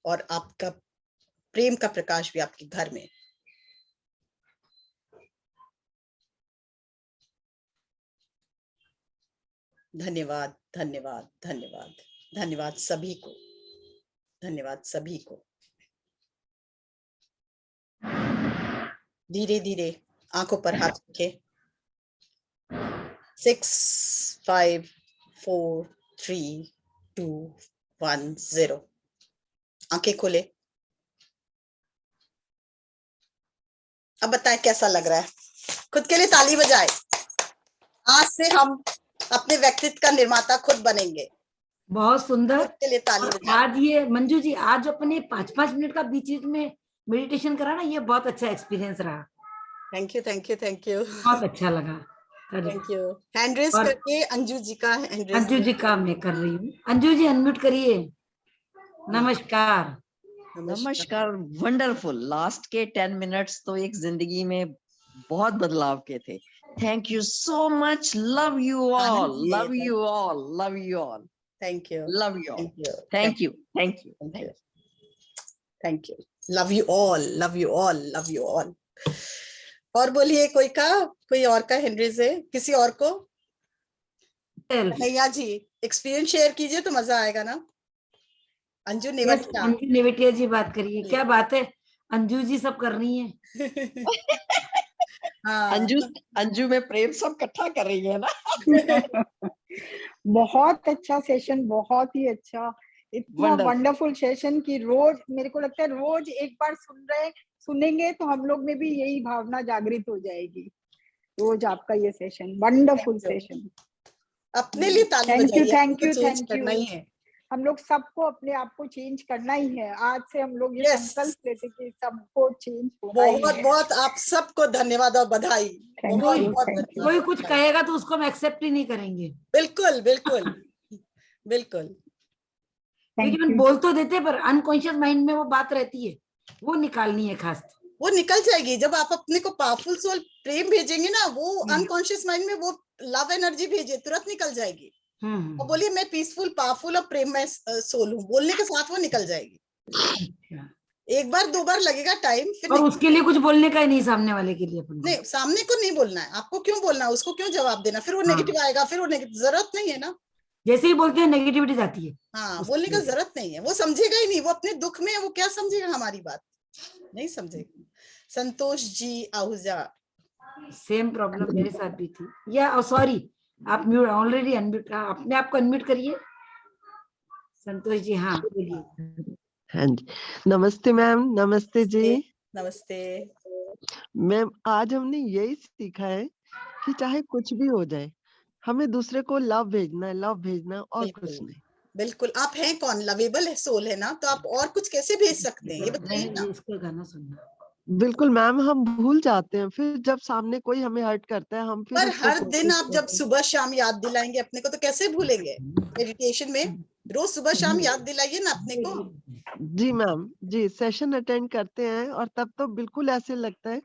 और आपका प्रेम का प्रकाश भी आपके घर में। धन्यवाद, धन्यवाद, धन्यवाद, धन्यवाद सभी को, धन्यवाद सभी को। धीरे धीरे आंखों पर हाथ रखें। 6, 5, 4, 3, 2, 1, 0। आंखें खोले। अब बताएं कैसा लग रहा है। खुद के लिए ताली बजाएं। आज से हम अपने व्यक्तित्व का निर्माता खुद बनेंगे। बहुत सुंदर। खुद के लिए ताली और बजाएं। आज ये मंजू जी, आज अपने 5-5 मिनट का बीच बीच में मेडिटेशन करा ना, ये बहुत अच्छा एक्सपीरियंस रहा। Thank you, thank you, thank you, बहुत अच्छा लगा। Thank you. हैंड रेस और करके अंजू जी का हैंड रेस। अंजू जी का मैं कर रही हूँ। अंजू जी अनम्यूट करिए। नमस्कार। नमस्कार। वंडरफुल। लास्ट के 10 मिनट्स तो एक जिंदगी में बहुत बदलाव के थे। Thank you so much. Love you all, love you all, love you all, thank you, love you all, thank you, thank you, thank you, thank you, thank you. Love you all, love you all, love you all. और बोलिए, कोई और का hand raise है? किसी और को? भैया जी एक्सपीरियंस शेयर कीजिए तो मजा आएगा ना। अंजू नेवटिया। अंजू नेवटिया जी बात करिए। क्या बात है, अंजू जी सब कर रही हैं। हाँ। अंजू में प्रेम सब इकट्ठा कर रही है ना। बहुत अच्छा सेशन, बहुत ही अच्छा, इतना वंडरफुल सेशन कि रोज मेरे को लगता है रोज एक बार सुनेंगे तो हम लोग में भी यही भावना जागृत हो जाएगी। रोज आपका ये सेशन वंडरफुल सेशन। अपने लिए ताली थैंक यू, बजाइए। थैंक यू, चेंज थैंक करना यू। ही है। हम लोग सबको अपने आप को चेंज करना ही है। आज से हम लोग ये संकल्प लेते कि सबको चेंज होना ही बहुत है। बहुत आप सबको धन्यवाद और बधाई। बहुत बहुत धन्यवाद। कोई कुछ कहेगा तो उसको हम एक्सेप्ट ही नहीं करेंगे। बिल्कुल बिल्कुल बिल्कुल। क्योंकि हम बोल तो देते पर अनकॉन्शियस माइंड में वो बात रहती है, वो निकालनी है खास। वो निकल जाएगी जब आप अपने को पावरफुल सोल प्रेम भेजेंगे ना, वो अनकॉन्शियस माइंड में वो लव एनर्जी भेजे, तुरंत निकल जाएगी। और बोलिए मैं पीसफुल, पावरफुल और प्रेम में सोल हूँ, बोलने के साथ वो निकल जाएगी। एक बार 2 बार लगेगा टाइम, फिर और उसके लिए कुछ बोलने का ही नहीं सामने वाले के लिए। नहीं, सामने को नहीं बोलना है। आपको क्यों बोलना है, उसको क्यों जवाब देना? फिर वो नेगेटिव आएगा, फिर वो जरूरत नहीं है ना। जैसे ही बोलते हैं नेगेटिविटी जाती है। हाँ, बोलने का जरूरत नहीं है। वो समझेगा ही नहीं, वो अपने दुख में है, वो क्या समझेगा हमारी बात? नहीं समझेगा। संतोष जी आहूजा। सेम प्रॉब्लम मेरे साथ भी थी। या सॉरी, आप म्यूट ऑलरेडी अनम्यूट, अपने आप को अनम्यूट करिए। संतोष जी, हाँ बोलिए। हाँ जी, नमस्ते मैम। नमस्ते जी। नमस्ते। मैम, आज हमने यही सीखा है कि चाहे कुछ भी हो जाए, हमें दूसरे को लव भेजना है, लव भेजना है और कुछ बिल्कुल नहीं। बिल्कुल। आप हैं कौन? लवेबल है, सोल है ना, तो आप और कुछ कैसे भेज सकते हैं, ये बताइए नहीं, ना। इसका गाना सुनना। बिल्कुल मैम, हम भूल जाते हैं, फिर जब सामने कोई हमें हर्ट करता है हम फिर पर उसको हर दिन कोशिश आप जब करते हैं। सुबह शाम याद दिलाएंगे अपने को तो कैसे भूलेंगे? मेडिटेशन में रोज सुबह शाम याद दिलाइए ना अपने को। जी मैम, जी सेशन अटेंड करते हैं और तब तो बिल्कुल ऐसे लगता है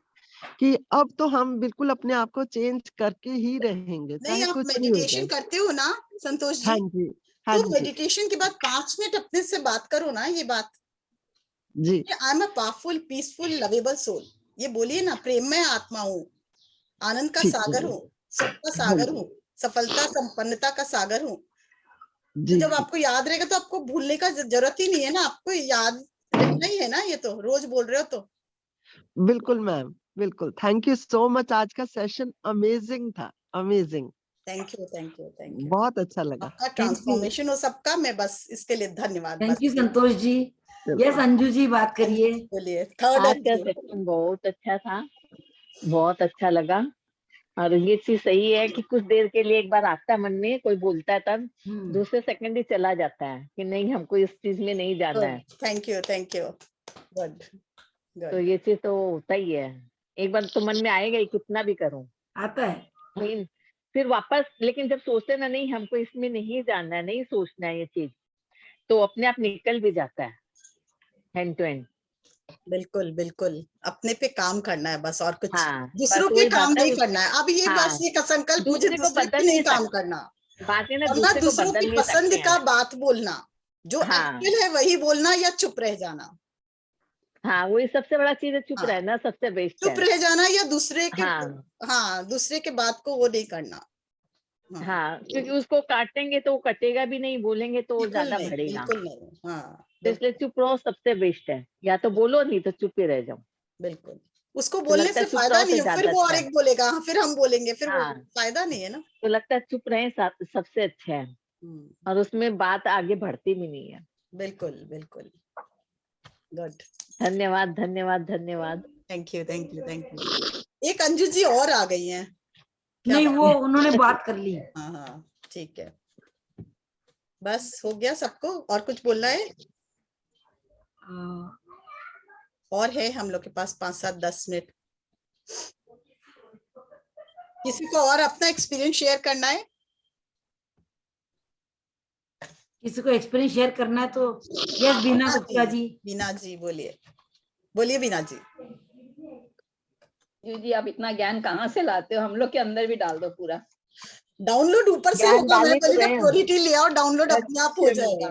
कि अब तो हम बिल्कुल अपने आप को चेंज करके ही रहेंगे, नहीं, चाहे आप कुछ भी हो मेडिटेशन जाए। करते हो ना संतोष हाँ जी? जी, हाँ तो जी, मेडिटेशन के बाद 5 मिनट अपने से बात करो ना, ये बात, जी I am a powerful peaceful lovable soul. ये बोलिए ना, प्रेममय आत्मा हूँ, आनंद का ठीक सागर है। हूँ, सुख का हाँ सागर जी, हूँ, सफलता संपन्नता का सागर हूँ। तो जी जब जी, आपको याद रहेगा तो आपको भूलने का जरूरत ही नहीं है ना, आपको याद रहना ही है ना, ये तो रोज बोल रहे हो तो। बिल्कुल मैम, बिल्कुल। थैंक यू सो मच, आज का सेशन अमेजिंग था, amazing. Thank you thank you thank you. बहुत अच्छा लगा। आपका थैंक यू, ट्रांसफॉर्मेशन हो सबका, मैं बस इसके लिए धन्यवाद। थैंक बस यू संतोष जी। यस अंजू जी, बात करिए। बोलिए, थर्ड आज का अंजू। सेशन बहुत अच्छा था, बहुत अच्छा लगा। और ये चीज सही है कि कुछ देर के लिए एक बार आता है मन में, कोई बोलता है तब दूसरे सेकंड ही चला जाता है कि नहीं, हमको इस चीज में नहीं जाना है। थैंक यू गुड तो गुड। ये चीज तो होता ही है, एक बार तो मन में आएगा ही, कितना भी करूं आता है। लेकिन फिर वापस, लेकिन जब सोचते ना नहीं हमको इसमें नहीं जाना है, नहीं सोचना है ये चीज, तो अपने आप निकल भी जाता है हैंड टू हैंड। बिल्कुल बिल्कुल, अपने पे काम करना है बस, और कुछ हाँ, दूसरों बस पे वही काम बात है। नहीं करना है। अब ये बस हाँ, ये का संकल्प, मुझे दूसरे को दूसरे पे बदल नहीं नहीं काम सकते, करना, बात है ना, और ना दूसरे को दूसरों बदल की नहीं पसंद सकते का हैं। बात बोलना, जो हाँ एक्चुअल है वही बोलना, या चुप रह जाना। हाँ, वही सबसे बड़ा चीज है, चुप हाँ, रहना सबसे बेस्ट चुप है। रह जाना, या दूसरे के, हाँ हाँ दूसरे के बात को वो नहीं करना। हाँ, हाँ, क्योंकि उसको काटेंगे तो वो कटेगा भी नहीं, बोलेंगे तो वो बिल्कुल ज्यादा नहीं बढ़ेगा। बिल्कुल नहीं। हाँ तो इसलिए बिल्कुल चुप रहो सबसे बेस्ट है, या तो बोलो नहीं तो चुप ही रह जाओ। बिल्कुल। उसको तो बोलने लगता से है चुप फायदा रहो नहीं तो है, फिर ज्यादा वो और अच्छा है। एक बोलेगा, हाँ, फिर हम बोलेंगे, फिर वो हाँ, फायदा नहीं है ना। तो लगता है चुप रहे सबसे अच्छा है, और उसमें बात आगे बढ़ती भी नहीं है। बिल्कुल बिल्कुल गुड। धन्यवाद धन्यवाद धन्यवाद। Thank you thank you thank you. एक अंजू जी और आ गई हैं, क्या नहीं, बात वो है? उन्होंने बात कर ली। हाँ हाँ ठीक है, बस हो गया सबको, और कुछ बोलना है? और है हम लोग के पास 5-7-10 मिनट। किसी को और अपना एक्सपीरियंस शेयर करना है? किसी को एक्सपीरियंस शेयर करना है तो यस, बीना गुप्ता जी। बीना जी बोलिए, बोलिए बीना जी। जी आप इतना ज्ञान कहाँ से लाते हो, हम लोग के अंदर भी डाल दो पूरा। डाउनलोड ऊपर से ज्ञान होगा, मैं डाले तो बोली ना रहे हैं। प्योरिटी ले आओ, डाउनलोड अपने आप हो सच जाएगा।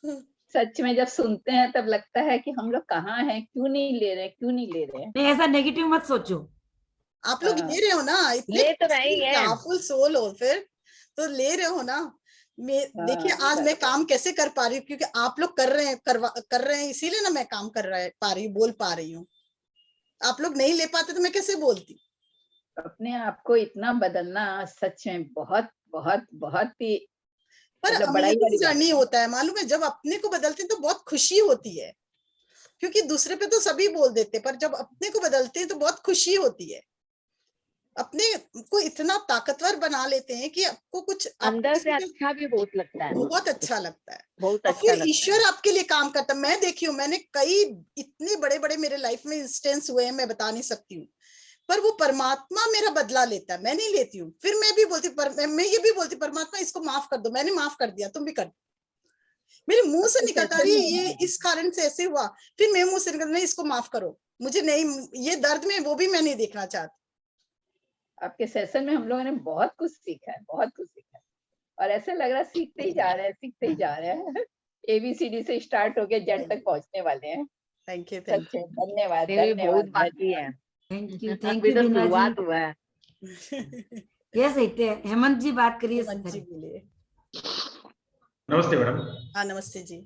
में, सच में जब सुनते हैं तब लगता है कि हम लोग कहाँ हैं, क्यों नहीं ले रहे, क्यों नहीं ले रहे। नहीं, ऐसा नेगेटिव मत सोचो। आप लोग ले रहे हो ना, इतने ले तो रहे ही है। पावरफुल सोल हो, फिर तो ले रहे हो ना। देखिए आज मैं काम कैसे कर पा रही हूँ, क्योंकि आप लोग कर रहे हैं, कर रहे हैं, इसीलिए ना मैं काम कर पा रही हूँ, बोल पा रही हूँ। आप लोग नहीं ले पाते तो मैं कैसे बोलती। अपने आप को इतना बदलना सच में बहुत बहुत बहुत ही पर मतलब बड़ा ही बड़ी अमेजिंग बात जर्नी है। होता है, मालूम है, जब अपने को बदलते हैं तो बहुत खुशी होती है, क्योंकि दूसरे पे तो सभी बोल देते, पर जब अपने को बदलते हैं तो बहुत खुशी होती है। अपने को इतना ताकतवर बना लेते हैं कि आपको कुछ अंदर से अच्छा भी बहुत लगता है, बहुत अच्छा लगता है, बहुत और अच्छा फिर लगता है। ईश्वर आपके लिए काम करता है। मैं देखी हूँ, मैंने कई इतने बड़े बड़े मेरे लाइफ में इंस्टेंस हुए हैं, मैं बता नहीं सकती हूँ, पर वो परमात्मा मेरा बदला लेता है, मैं नहीं लेती हूँ। फिर मैं भी बोलती, मैं ये भी बोलती, परमात्मा इसको माफ कर दो, मैंने माफ कर दिया, तुम भी कर दो। मेरे मुंह से निकलता रही ये इस कारण से ऐसे हुआ, फिर मेरे मुंह से निकलता नहीं इसको माफ करो, मुझे नहीं, ये दर्द में वो भी मैं नहीं देखना चाहती। आपके सेशन में हम लोगों ने बहुत कुछ सीखा है, बहुत कुछ सीखा है, और ऐसे लग रहा है सीखते ही जा रहे हैं, सीखते ही जा रहे हैं। ABCD से स्टार्ट होके जेड तक पहुंचने वाले हैं। थैंक यू सच में धन्यवाद ये भी बहुत धन्यवाद बाकी है। थैंक यू अभी तो बीना जी। शुरुआत हुआ है। यस हेमंत जी बात करिए। हेमंत जी बोलिए। नमस्ते मैडम। हाँ नमस्ते जी।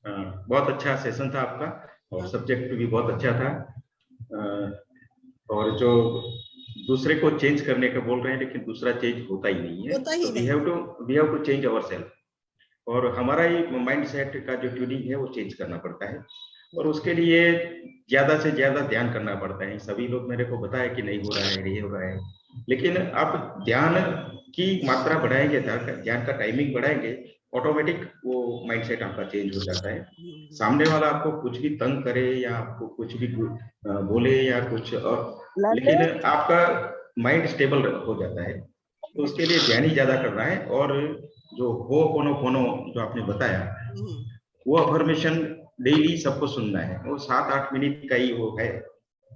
बहुत अच्छा सेशन था आपका, और सब्जेक्ट भी बहुत अच्छा था। और जो दूसरे को चेंज करने का बोल रहे हैं, लेकिन दूसरा चेंज होता ही नहीं है, होता ही तो नहीं। We have to change ourself. और हमारा ही माइंड सेट का जो ट्यूनिंग है वो चेंज करना पड़ता है, और उसके लिए ज्यादा से ज्यादा ध्यान करना पड़ता है। सभी लोग मेरे को बताया कि नहीं हो रहा है, ये हो रहा है, लेकिन आप ध्यान की मात्रा बढ़ाएंगे, ध्यान का टाइमिंग बढ़ाएंगे, ऑटोमेटिक वो माइंडसेट आपका चेंज हो जाता है। सामने वाला आपको कुछ भी तंग करे या आपको कुछ भी बोले या कुछ और, लेकिन आपका माइंड स्टेबल हो जाता है। तो उसके लिए ध्यान ही ज्यादा करना है। और जो होपोनोपोनो जो आपने बताया, वो अफर्मेशन डेली सबको सुनना है। वो 7-8 मिनट का ही वो है।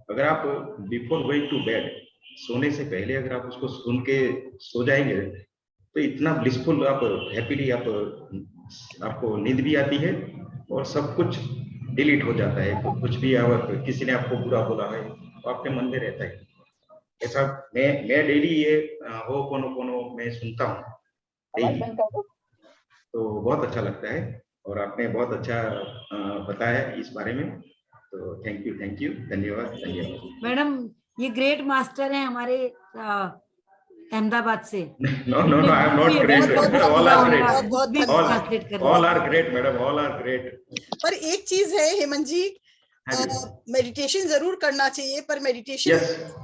अगर आप बिफोर गोइंग टू बेड, सोने से पहले अगर आप उसको सुन के सो जाएंगे तो इतना ब्लिसफुल, आप हैप्पीली आपको नींद भी आती है और सब कुछ डिलीट हो जाता है। तो कुछ भी अगर किसी ने आपको बुरा बोला है तो आपके मन में रहता है। ऐसा मैं डेली ये होपोनोपोनो मैं सुनता हूँ डेली, तो बहुत अच्छा लगता है। और आपने बहुत अच्छा बताया इस बारे में, तो थैंक यू, धन्यवाद। मैडम, ये ग्रेट मास्टर हैं हमारे अहमदाबाद से। No, I am not great. All are great, madam. All are great. पर एक चीज है हेमंत जी, मेडिटेशन जरूर करना चाहिए, पर मेडिटेशन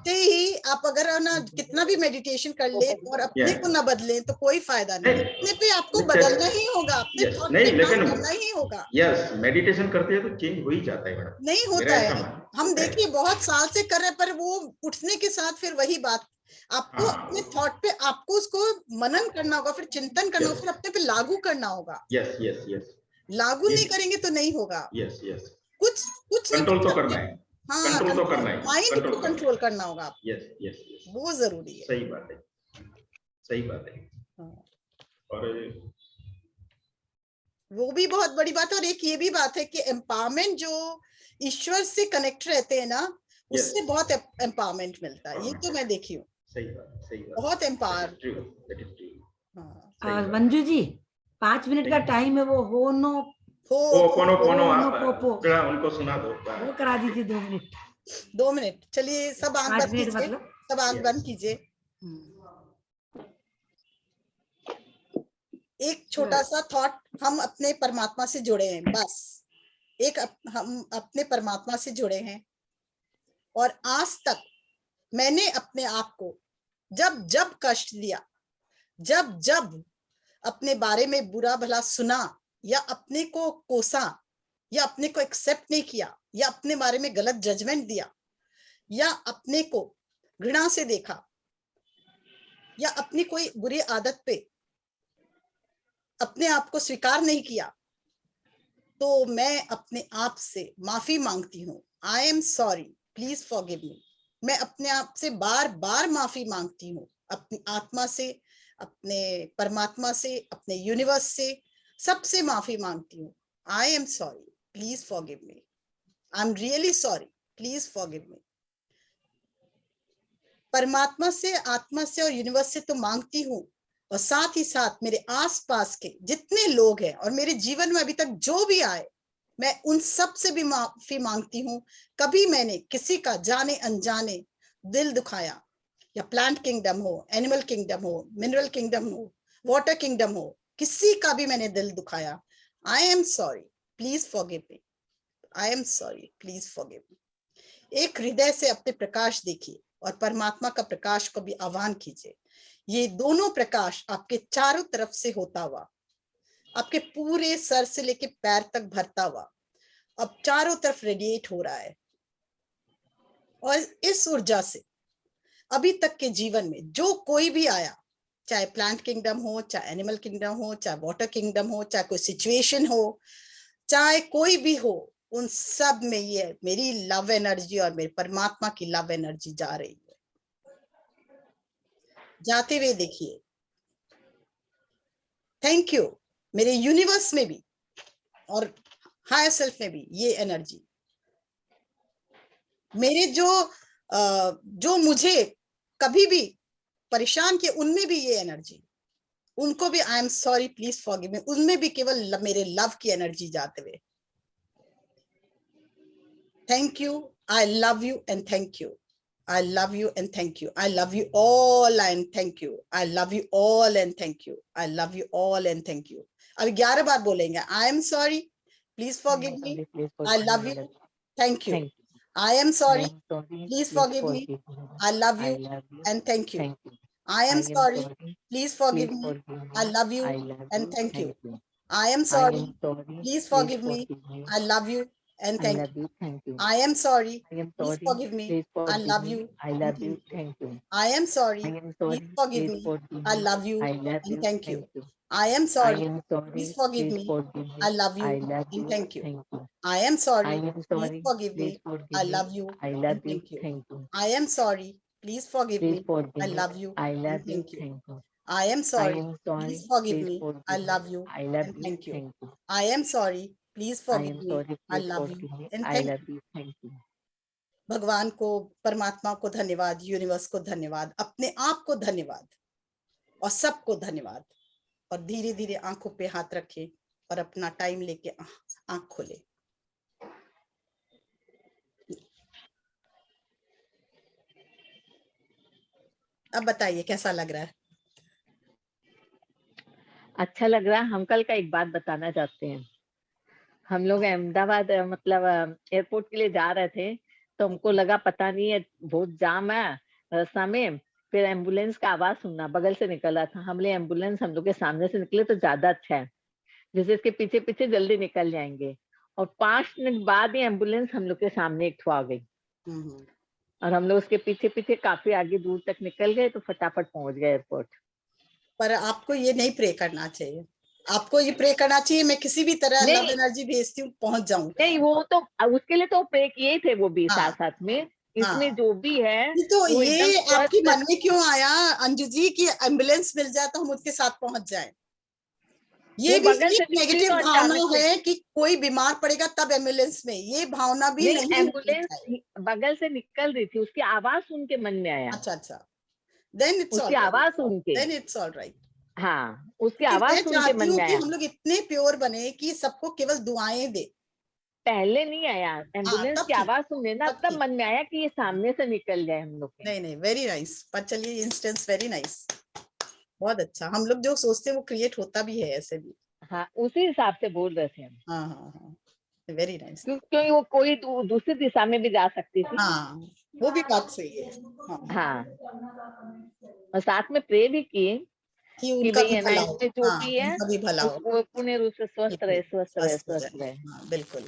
से ही आप अगर ना कितना भी मेडिटेशन कर ले और अपने को ना बदले तो कोई फायदा नहीं। अपने पे आपको बदलना ही होगा, अपने थॉट पे काम करना ही होगा। यस, मेडिटेशन करते हैं तो चेंज हो ही जाता है मैडम। नहीं होता है, हम देखिए बहुत साल से कर रहे हैं, पर वो उठने के साथ फिर वही बात, आपको अपने थॉट पे आपको उसको मनन करना होगा, फिर चिंतन करना होगा, फिर अपने पे लागू करना होगा। यस। लागू नहीं करेंगे तो नहीं होगा। यस। कुछ कंट्रोल तो करना है। हाँ, कंट्रोल तो करना है, माइंड को कंट्रोल करना होगा। यस, वो जरूरी है। सही बात है। और वो भी बहुत बड़ी बात है। और एक ये भी बात है कि एम्पावरमेंट, जो ईश्वर से कनेक्ट रहते हैं ना, उससे बहुत एम्पावरमेंट मिलता है। ये तो मैं देखी हूँ। सही बात। बहुत एम्पावर। मंजू जी, 5 मिनट का टाइम है, वो उनको सुना दो, वो करा दीजिए। 2 मिनट। चलिए, सब आंख बंद कीजिए, मतलब सब आंख बंद कीजिए। एक छोटा सा थॉट, हम अपने परमात्मा से जुड़े हैं, बस हम अपने परमात्मा से जुड़े हैं। और आज तक मैंने अपने आप को जब कष्ट दिया, जब अपने बारे में बुरा भला सुना, या अपने को कोसा, या अपने को एक्सेप्ट नहीं किया, या अपने बारे में गलत जजमेंट दिया, या अपने को घृणा से देखा, या अपनी कोई बुरी आदत पे अपने आप को स्वीकार नहीं किया, तो मैं अपने आप से माफी मांगती हूँ। आई एम सॉरी, प्लीज फॉरगिव मी। मैं अपने आप से बार बार माफी मांगती हूँ, अपनी आत्मा से, अपने परमात्मा से, अपने यूनिवर्स से, सबसे माफी मांगती हूँ। आई am sorry, please forgive me. I am really sorry, please forgive मी। परमात्मा से, आत्मा से और यूनिवर्स से तो मांगती हूँ, और साथ ही साथ मेरे आसपास के जितने लोग हैं और मेरे जीवन में अभी तक जो भी आए, मैं उन सब से भी माफी मांगती हूँ। कभी मैंने किसी का जाने अनजाने दिल दुखाया, या प्लांट किंगडम हो, एनिमल किंगडम हो, मिनरल किंगडम हो, वाटर किंगडम हो, किसी का भी मैंने दिल दुखाया, I am sorry, please forgive me. I am sorry, please forgive me. एक हृदय से अपने प्रकाश देखिए और परमात्मा का प्रकाश को भी आह्वान कीजिए। ये दोनों प्रकाश आपके चारों तरफ से होता हुआ, आपके पूरे सर से लेके पैर तक भरता हुआ, अब चारों तरफ रेडिएट हो रहा है। और इस ऊर्जा से अभी तक के जीवन में जो कोई भी आया, चाहे प्लांट किंगडम हो, चाहे एनिमल किंगडम हो, चाहे वाटर किंगडम हो, चाहे कोई सिचुएशन हो, चाहे कोई भी हो, उन सब में ये मेरी लव एनर्जी और मेरे परमात्मा की लव एनर्जी जा रही है। जाते हुए देखिए। Thank you. मेरे यूनिवर्स में भी और हायर सेल्फ में भी ये एनर्जी, मेरे जो मुझे कभी भी परेशान किए, उनमें भी ये एनर्जी, उनको भी आई एम सॉरी, प्लीज फॉरगिव मी, उनमें भी केवल मेरे लव की एनर्जी जाते हुए। Thank you, I love you and thank you. I love you and thank you. I love you all and thank you. I love you all and thank you. I love you all and thank you. अभी 11 बार बोलेंगे। आई am sorry, please forgive me, I love you, thank you. I am sorry, please forgive me, I love you and thank you. I am sorry, please forgive me, I love you and thank you. I am sorry, please forgive me, I love you and thank you. I am sorry, please forgive me, I love you and thank you. I am sorry, please forgive me, I love you and thank you. I am sorry, please forgive me, I love you and thank you. I am sorry, please forgive me, I love you and thank you. I am sorry, please forgive me, I love you and thank you. I am sorry, please forgive me, I love you and thank you. I am sorry, please forgive me, I love you and thank you. भगवान को, परमात्मा को धन्यवाद, universe को धन्यवाद, अपने आप को धन्यवाद और सबको धन्यवाद। और धीरे धीरे आंखों पे हाथ रखें और अपना टाइम लेके आंख खोले। अब बताइए कैसा लग रहा है? अच्छा लग रहा है। हम कल का एक बात बताना चाहते हैं। हम लोग अहमदाबाद मतलब एयरपोर्ट के लिए जा रहे थे, तो हमको लगा पता नहीं है बहुत जाम है रास्ता में। फिर एम्बुलेंस का आवाज सुनना, बगल से निकला था। हमने एम्बुलेंस हम लोग के सामने से निकले तो ज्यादा अच्छा है, जैसे इसके पीछे पीछे जल्दी निकल जाएंगे। और 5 मिनट बाद ही एम्बुलेंस हम लोग के सामने एक ठो आ गई और हम लोग उसके पीछे पीछे काफी आगे दूर तक निकल गए, तो फटाफट पहुंच गए एयरपोर्ट। पर आपको ये नहीं प्रे करना चाहिए, आपको ये प्रे करना चाहिए मैं किसी भी तरह लव एनर्जी भेजती हूँ, पहुंच जाऊं। नहीं, वो तो उसके लिए तो प्रे किए थे वो भी साथ साथ में। इसमें जो भी है तो वो ये आपके मन में क्यों आया अंजू जी कि एम्बुलेंस मिल जाए तो हम उसके साथ पहुंच जाएं? ये भी एक नेगेटिव भावना है कि कोई बीमार पड़ेगा तब एम्बुलेंस में, ये भावना भी नहीं। एम्बुलेंस बगल से निकल रही थी, उसकी आवाज सुन के मन में आया। अच्छा अच्छा, देन इट्स उसकी आवाज सुन के, देन इट्स ऑल राइट। हाँ, उसकी आवाज सुन के मन में आया। हम लोग इतने प्योर बने कि सबको केवल दुआएं दे। पहले नहीं आया, एम्बुलेंस की आवाज सुने ना तब मन में आया कि ये सामने से निकल जाए हम लोग। नहीं नहीं, वेरी नाइस। पर चलिए, इंस्टेंस वेरी नाइस, बहुत अच्छा। हम लोग जो सोचते हैं वो क्रिएट होता भी है ऐसे भी। हाँ, उसी हिसाब से बोल रहे थे हम। हाँ हाँ हाँ, वेरी नाइस। क्योंकि वो कोई दूसरी दिशा में भी जा सकती थी। हाँ, वो भी बात सही है। हाँ, और साथ में प्रे भी किए कि उनका भी भला हो। जो भी है उनका भी भला हो, वो पूर्ण रूप से स्वस्थ रहे, स्वस्थ रहे, स्वस्थ रहे। हाँ, बिल्कुल।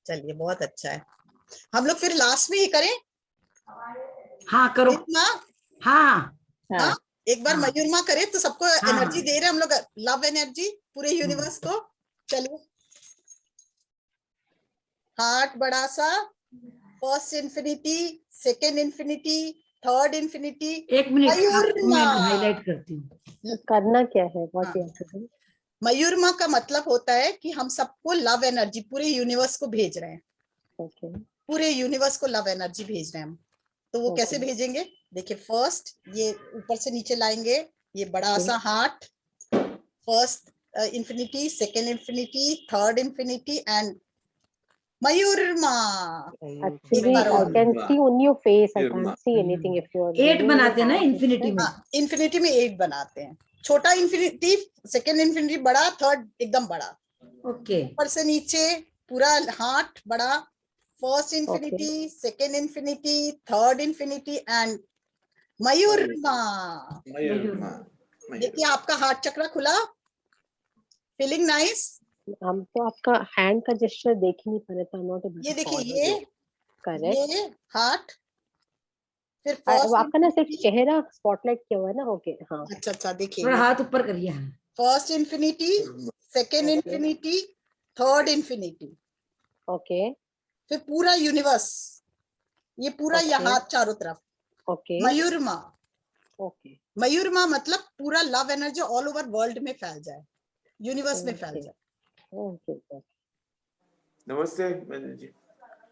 चलिए, बहुत अच्छा है। हम लोग फिर लास्ट में ही करें? हाँ करो। हाँ हाँ, एक बार मयूर माँ करे तो सबको एनर्जी दे रहे हम लोग, लव एनर्जी पूरे यूनिवर्स को। चलिए, हार्ट बड़ा सा, first infinity, second infinity, third infinity. 1 minute मैं हाईलाइट करती हूँ। करना क्या है? मयूर माँ का मतलब होता है कि हम सबको लव एनर्जी पूरे यूनिवर्स को भेज रहे हैं। पूरे यूनिवर्स को लव एनर्जी भेज रहे हैं हम। तो वो कैसे भेजेंगे? देखिए, फर्स्ट ये ऊपर से नीचे लाएंगे, ये बड़ा सा heart, first infinity, second infinity, third infinity and Mayur माँ। Actually, I can see only your face. I can't see anything if you're 8 बनाते हैं ना इन्फिनिटी में। इन्फिनिटी में 8 बनाते हैं। छोटा इन्फिनिटी, सेकेंड इन्फिनिटी बड़ा, थर्ड एकदम बड़ा। ओके। ऊपर से नीचे पूरा हार्ट बड़ा, first infinity, second infinity, third infinity and Mayur माँ। देखिए, आपका हार्ट चक्र खुला, फीलिंग नाइस। हम तो आपका हैंड का जेस्चर देख ही नहीं पा रहे थे। ये देखिए, ये हार्ट, फिर आपका ना सिर्फ चेहरा स्पॉटलाइट किया हुआ है ना। ओके, हाँ। अच्छा अच्छा, देखिए थोड़ा हाथ ऊपर करिए। First infinity, second infinity, third infinity, okay. फिर पूरा यूनिवर्स, ये पूरा यहाँ चारों तरफ। ओके। मयूर माँ। ओके। मयूर माँ मतलब पूरा love energy all over world में फैल जाए, यूनिवर्स में फैल जाए। नमस्ते बहन जी।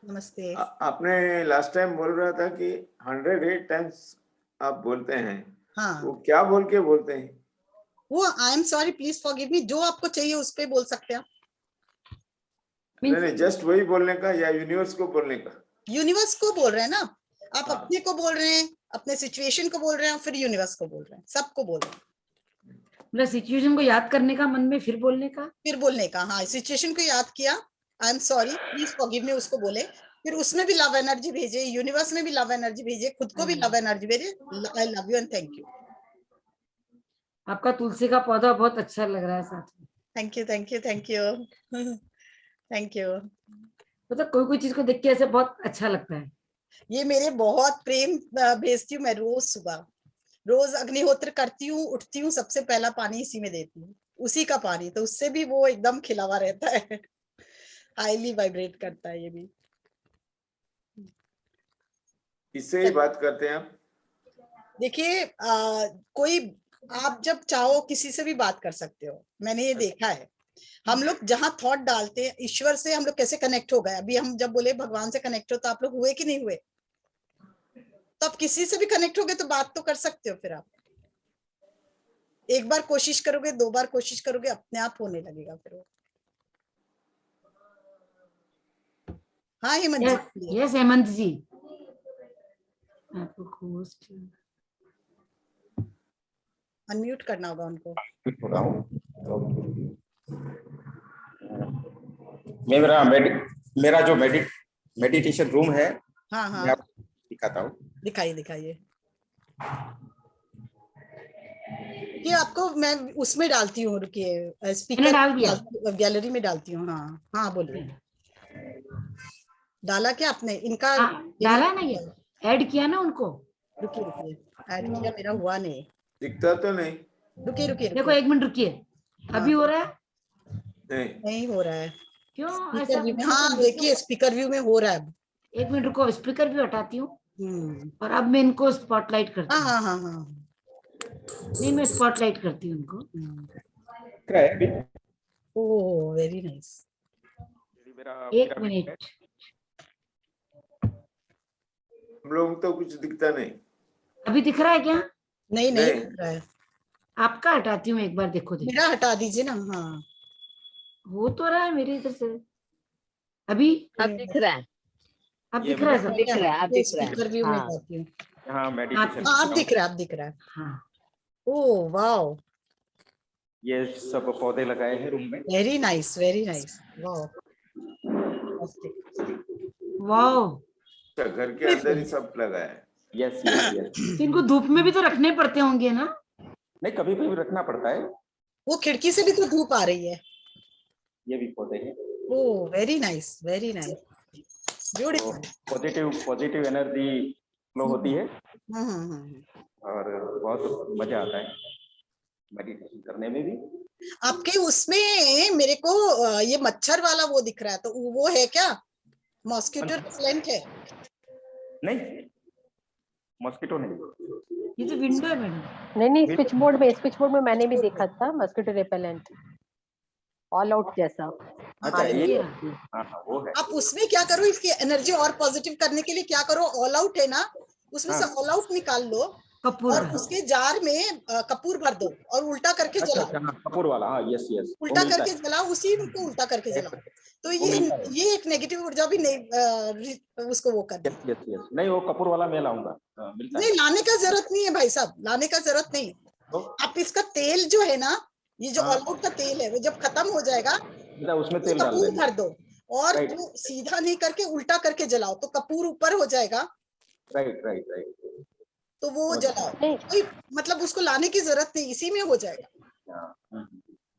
नमस्ते। आपने लास्ट टाइम बोल रहा था कि 108 टाइम्स आप बोलते हैं। हाँ। वो क्या बोल के बोलते हैं? वो आई एम सॉरी, प्लीज फॉरगिव मी, जो आपको चाहिए उस पे बोल सकते हैं। नहीं, जस्ट वही बोलने का या यूनिवर्स को बोलने का? यूनिवर्स को बोल रहे हैं ना आप। अपने को बोल रहे हैं, अपने सिचुएशन को बोल रहे हैं, फिर यूनिवर्स को बोल रहे हैं, सबको बोल रहे हैं। मतलब सिचुएशन को याद करने का, मन में फिर बोलने का। हाँ, सिचुएशन को याद किया, आई एम सॉरी, प्लीज फॉरगिव मी, उसको बोले, फिर उसमें भी लव एनर्जी भेजे, यूनिवर्स में भी लव एनर्जी भेजे, खुद को भी लव एनर्जी भेजे, आई love you and thank you. आपका तुलसी का पौधा बहुत अच्छा लग रहा है साथ में। Thank you thank you thank you thank you. मतलब कोई चीज को देख के ऐसे बहुत अच्छा लगता है। ये मेरे बहुत प्रेम भेजती हूँ मैं रोज सुबह, रोज अग्निहोत्र करती हूँ, उठती हूँ, सबसे पहला पानी इसी में देती हूँ, उसी का पानी, तो उससे भी वो एकदम खिला हुआ रहता है, हाईली वाइब्रेट करता है ये भी। इससे ही बात करते हैं आप? देखिए कोई, आप जब चाहो किसी से भी बात कर सकते हो, मैंने ये देखा है। हम लोग जहाँ थॉट डालते हैं, ईश्वर से हम लोग कैसे कनेक्ट हो गए, अभी हम जब बोले भगवान से कनेक्ट हो, तो आप लोग हुए कि नहीं हुए? तो आप किसी से भी कनेक्ट हो गए तो बात तो कर सकते हो। फिर आप एक बार कोशिश करोगे, 2 बार कोशिश करोगे, अपने आप होने लगेगा फिर वो। हाँ हेमंत जी। यस हेमंत जी, आपको अनम्यूट करना होगा उनको। मेरा जो मेडिटेशन रूम है, हाँ मैं हाँ, आपको दिखाता हूँ। दिखाइए। ये आपको मैं उसमें डालती हूँ, रुकिए, स्पीकर डाल दिया, गैलरी में डालती हूँ। हाँ हाँ बोलिए। डाला क्या आपने इनका? डाला ना, ये ऐड किया ना उनको। रुकिए, ऐड किया, मेरा हुआ नहीं। दिखता तो नहीं। रुकिए देखो 1 मिनट रुकिए, अभी हो रहा है? नहीं हो रहा है। क्यों ऐसा? हाँ देखिए, स्पीकर व्यू में हो रहा है। 1 मिनट रुको, स्पीकर व्यू हटाती हूँ और अब मैं इनको स्पॉटलाइट करती हूँ। हाँ। नहीं, मैं स्पॉटलाइट करती हूँ उनको। Oh very nice. 1 मिनट, हम लोग तो कुछ दिखता नहीं। अभी दिख रहा है क्या? नहीं दिख रहा है। आपका हटाती हूँ एक बार, देखो मेरा हटा दीजिए ना। हाँ हो तो रहा है मेरी इधर से। अभी अब दिख रहा है, अब दिख रहा है सब? दिख रहा है, अब दिख रहा स्पीकर व्यू में है। जाती हूँ। हाँ मेडिटेशन। आप दिख रहा है। हाँ। ओह वाओ, ये सब पौधे लगाए हैं रूम में। Very nice wow wow. घर के अंदर ही सब लगा है। यस। तो इनको धूप में भी तो रखने पड़ते होंगे ना? नहीं, कभी कभी रखना पड़ता है। वो खिड़की से भी तो धूप आ रही है। ये भी पौधे हैं। Oh very nice beautiful. Positive energy flow होती है हम्म। और बहुत मजा आता है मेडिटेशन करने में भी। आपके उसमें मेरे को ये मच्छर वाला वो दिख रहा है, तो वो है क्या? मॉस्किटो रिपेलेंट है? नहीं, मॉस्किटो नहीं। ये तो विंडो है मैडम। नहीं, स्विच बोर्ड में मैंने भी देखा था मॉस्किटो रिपेलेंट, ऑल आउट जैसा। अच्छा, ये हाँ, वो है। आप उसमें क्या करो, इसकी एनर्जी और पॉजिटिव करने के लिए क्या करो, ऑल आउट है ना, उसमें से ऑल आउट निकाल लो और उसके जार में कपूर भर दो और उल्टा करके जलाओ। कपूर वाला, हाँ यस। उल्टा करके जलाओ, उसी को उल्टा करके जलाओ, तो ये एक नेगेटिव ऊर्जा भी नहीं उसको वो कर। यस। नहीं, वो कपूर वाला मैं लाऊंगा। नहीं लाने का जरूरत नहीं है भाई साहब, लाने का जरूरत नहीं। आप इसका तेल जो है ना, ये जो ऑल आउट का तेल है, वो जब खत्म हो जाएगा उसमें तेल डाल कपूर भर दो और वो सीधा नहीं करके उल्टा करके जलाओ, तो कपूर ऊपर हो जाएगा। राइट। तो वो जलाओ, कोई मतलब उसको लाने की जरूरत नहीं, इसी में हो जाएगा।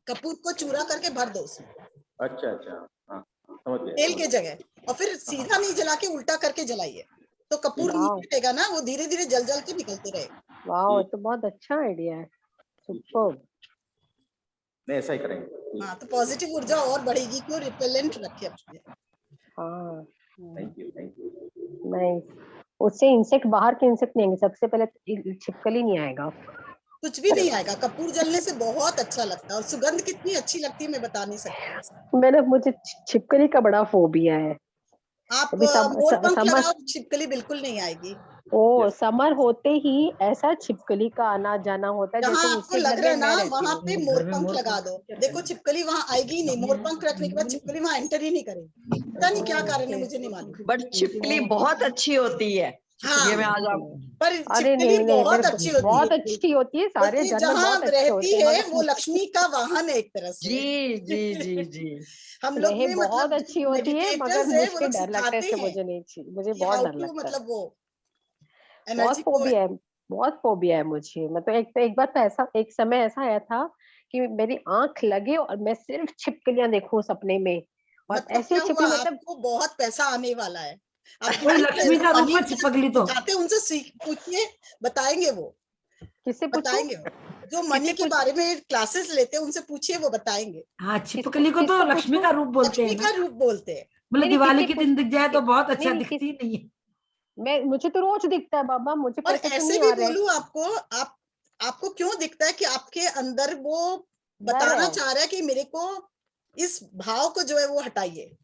कपूर को चूरा करके भर दो उसमें। अच्छा। हाँ, समझ गया। तेल के जगह, और फिर सीधा नहीं जला के उल्टा करके जलाइए, तो कपूर नीचे रहेगा ना, वो धीरे धीरे जल के निकलते रहेगा। वाह, तो बहुत अच्छा आइडिया है, सुपर्ब। नहीं, ऐसा ही करेंगे। हाँ, तो पॉजिटिव ऊर्जा और बढ़ेगी, क्यों रिपेलेंट रखे अपने। हाँ थैंक यू। नाइस। उससे इंसेक्ट, बाहर के इंसेक्ट नहीं आएंगे, सबसे पहले छिपकली नहीं आएगा, कुछ भी नहीं आएगा। कपूर जलने से बहुत अच्छा लगता है और सुगंध कितनी अच्छी लगती है, मैं बता नहीं सकती। मुझे छिपकली का बड़ा फोबिया है। आप मोर पंख लगाओ, छिपकली बिल्कुल नहीं आएगी। समर होते ही ऐसा छिपकली का आना जाना होता है, जहाँ आपको लग रहा है ना, वहाँ पे मोर पंख लगा दो, देखो छिपकली वहाँ आएगी ही नहीं। मोर पंख रखने के बाद छिपकली वहाँ एंटर ही नहीं करेगी, पता नहीं क्या कारण है, मुझे नहीं मालूम। बट छिपकली बहुत अच्छी होती है, छिपकलियां में आज आप पर अरे छिपकली नहीं नहीं बहुत मेरे अच्छी को होती बहुत है, अच्छी होती है, सारे क्योंकि जानवर जहाँ बहुत अच्छे होते रहती हैं है वो मगर लक्ष्मी का वाहन है एक तरह से। जी जी जी जी हम लोग नहीं भी बहुत मतलब अच्छी होती है मगर मेडिटेटर्स है वो मुझे लोग डर लगता है सिखाते इससे, हैं मुझे नहीं चाहिए, मुझे कि बहुत हाउ डर टू लगता है, मतलब वो बहुत एनर्जी को। फोबिया है, बहुत फोबिया है मुझे। मतलब एक बार तो ऐसा, एक समय ऐसा आया था कि मेरी आंख लगे और मैं सिर्फ छिपकलियां देखूं सपने में, और मतलब ऐसे क्या हुआ, छिपकली मतलब आपको बहुत पैसा आने वाला है। आप वही लक्ष्मी का रूप मनी में छिपकली तो सिखाते हैं, उनसे सीख पूछिए, बताएंगे वो, किससे पूछूं? बताएंगे वो। जो मनी किससे के पूछूं? बारे में क्लासेस लेते हैं उनसे पूछिए, वो बताएंगे। हाँ, छिपकली को तो किसको लक्ष्मी पूछूं? का रूप बोलते लक्ष्मी हैं का ना। रूप बोलते हैं। मतलब नहीं दिवाली किससे के दिन दिख जाए तो बहुत अच्छा नहीं, दिखती नहीं है। मैं मुझे तो रोज दिखता है बाबा, मुझे और पता तो ऐसे नहीं भी आ रहा है। बोलूं आपको, आपको क्यों दिखता है कि आपके अंदर वो डर बताना है, चाह रहा है कि मेरे को इस भाव को जो है वो हटाइए।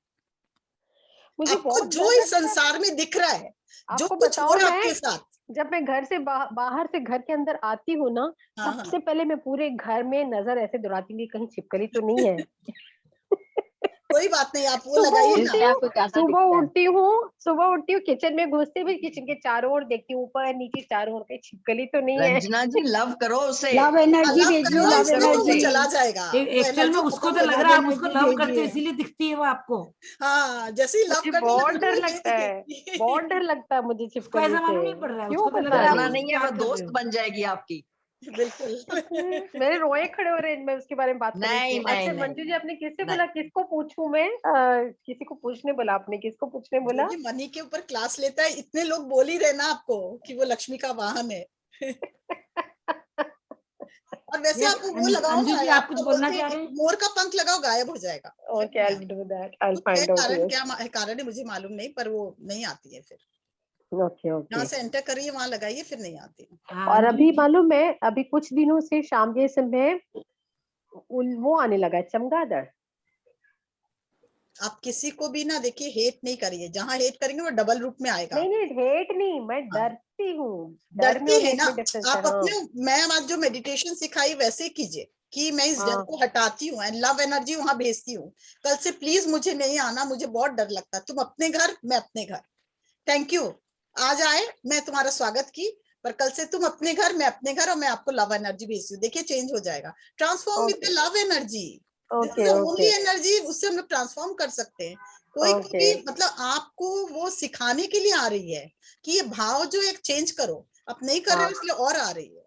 मुझे आपको बहुत जो डर इस लगता है। संसार में दिख रहा है, जो आपको कुछ हो बताओ, रहा है मैं आपके साथ, जब मैं घर से बाहर से घर के अंदर आती हूँ ना, हाँ, सबसे पहले मैं पूरे घर में नजर ऐसे दौड़ाती हूँ कहीं छिपकली तो नहीं है। कोई बात नहीं, आप वो सुबह लगाइए उठती ना। हूँ, कुछ ज्यादा सुबह दिखता है। उठती हूँ, सुबह उठती हूँ, किचन में घुसते हुए किचन के चारों ओर देखती हूँ, ऊपर नीचे चारों ओर, कहीं छिपकली तो नहीं है। रंजना जी लव करो उसे, लव एनर्जी लव भेजिए, करो लव इसको, वो एनर्जी। चला जाएगा, वो एक्चुअल में एनर्जी उसको खत्म तो हो लग जाएगी। रहा है आप उसको एनर्जी लव करते हो भेजिए। इसीलिए दिखती है वो आपको। हाँ, जैसे ही लव मुझे करने बहुत लगेगी डर वो नहीं लगता है, दिखेगी। बहुत डर लगता है मुझे उसको छिपकली ऐसा से। मालूम नहीं पड़ रहा है, क्यों उसको तो लग पता रहा है डरना आप नहीं। नहीं है, वो प्यार कर रहे दोस्त हो। बन जाएगी आपकी। बिल्कुल। मेरे रोए खड़े हो रहे हैं मैं उसके बारे में बात करने नहीं से। नहीं अच्छा नहीं मंजू जी, आपने किससे नहीं, बोला, किसको पूछूं मैं? किसी को पूछने बोला आपने, किसको पूछने जो बोला? भी मनी के ऊपर क्लास लेता है, इतने लोग बोल ही रहे ना आपको कि वो लक्ष्मी का वाहन है। और वैसे ये आप वो लगाओ अंजू ना, जी, आप आप कुछ तो बोलना बोलते हैं चाह कि रहे हैं? मोर का पंख लगाओ, गायब हो जाएगा। फिर ओके, नहीं आई आएगा। विल डू दैट, आई कुछ है फाइंड आउट। कारण, यस, क्या कारण है मुझे मालूम नहीं, पर वो नहीं आती है। फिर ओके ओके। जहाँ से एंटर करिए वहां लगाइए, फिर नहीं आती है। हाँ, और अंजू अभी जी। मालूम है, अभी कुछ दिनों से शाम के समय वो आने लगा है, चमगादड़। आप किसी को भी ना देखिए, हेट नहीं करिए, जहाँ हेट करेंगे वो डबल रूप में आएगा। नहीं नहीं, हेट नहीं, मैं हाँ, डरती हूँ। डर में डरती और है हेट ना में डिफरेंस है। आप हाँ अपने। मैं आज जो मेडिटेशन सिखाई वैसे कीजिए कि मैं इस डर हाँ, को हटाती हूँ एंड लव एनर्जी वहां भेजती हूँ। कल से प्लीज मुझे नहीं आना, मुझे बहुत डर लगता है। तुम अपने घर, मैं अपने घर। थैंक यू, आज आए, मैं तुम्हारा स्वागत की, पर कल से तुम अपने घर, मैं अपने घर, और मैं आपको लव एनर्जी भेजती हूँ। देखिए चेंज हो जाएगा। Transform with the okay love energy. This is okay the only okay energy, उससे हम लोग ट्रांसफॉर्म कर सकते हैं। कोई ओके। भी मतलब आपको वो सिखाने के लिए आ रही है कि ये भाव जो एक चेंज करो, आप नहीं कर रहे हाँ, हो इसलिए और आ रही है।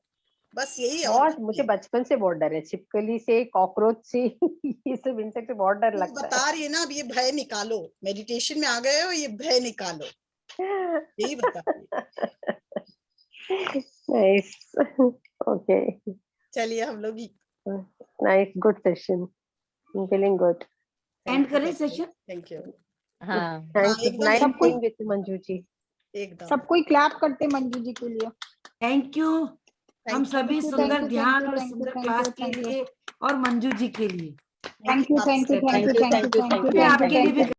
बस यही है, और बहुत कुछ मुझे नहीं। बचपन से बहुत डर है, छिपकली से, कॉकरोच से, ये सब इंसेक्ट से बहुत डर वो लगता बता रही है ना, अब ये भय निकालो, मेडिटेशन में आ गए हो, ये भय निकालो, है। यही बता रही है। नाइस, ओके, चलिए हम लोग nice, good session, feeling good. And करें सेशन। Thank you. हाँ थैंक यू, एकदम नाइस सब कोई बीइंग विद मंजू जी। एकदम। सब कोई क्लैप करते मंजू जी के लिए। थैंक यू हम थैंक यू, सभी थैंक यू, सुंदर थैंक यू, ध्यान और थैंक यू, सुंदर थैंक क्लास यू, के थैंक यू, लिए और मंजू जी के लिए। Thank you, thank you, thank you, thank you thank you, thank you thank thank you, you मैं थैंक यू, आपके लिए थैंक भी यू।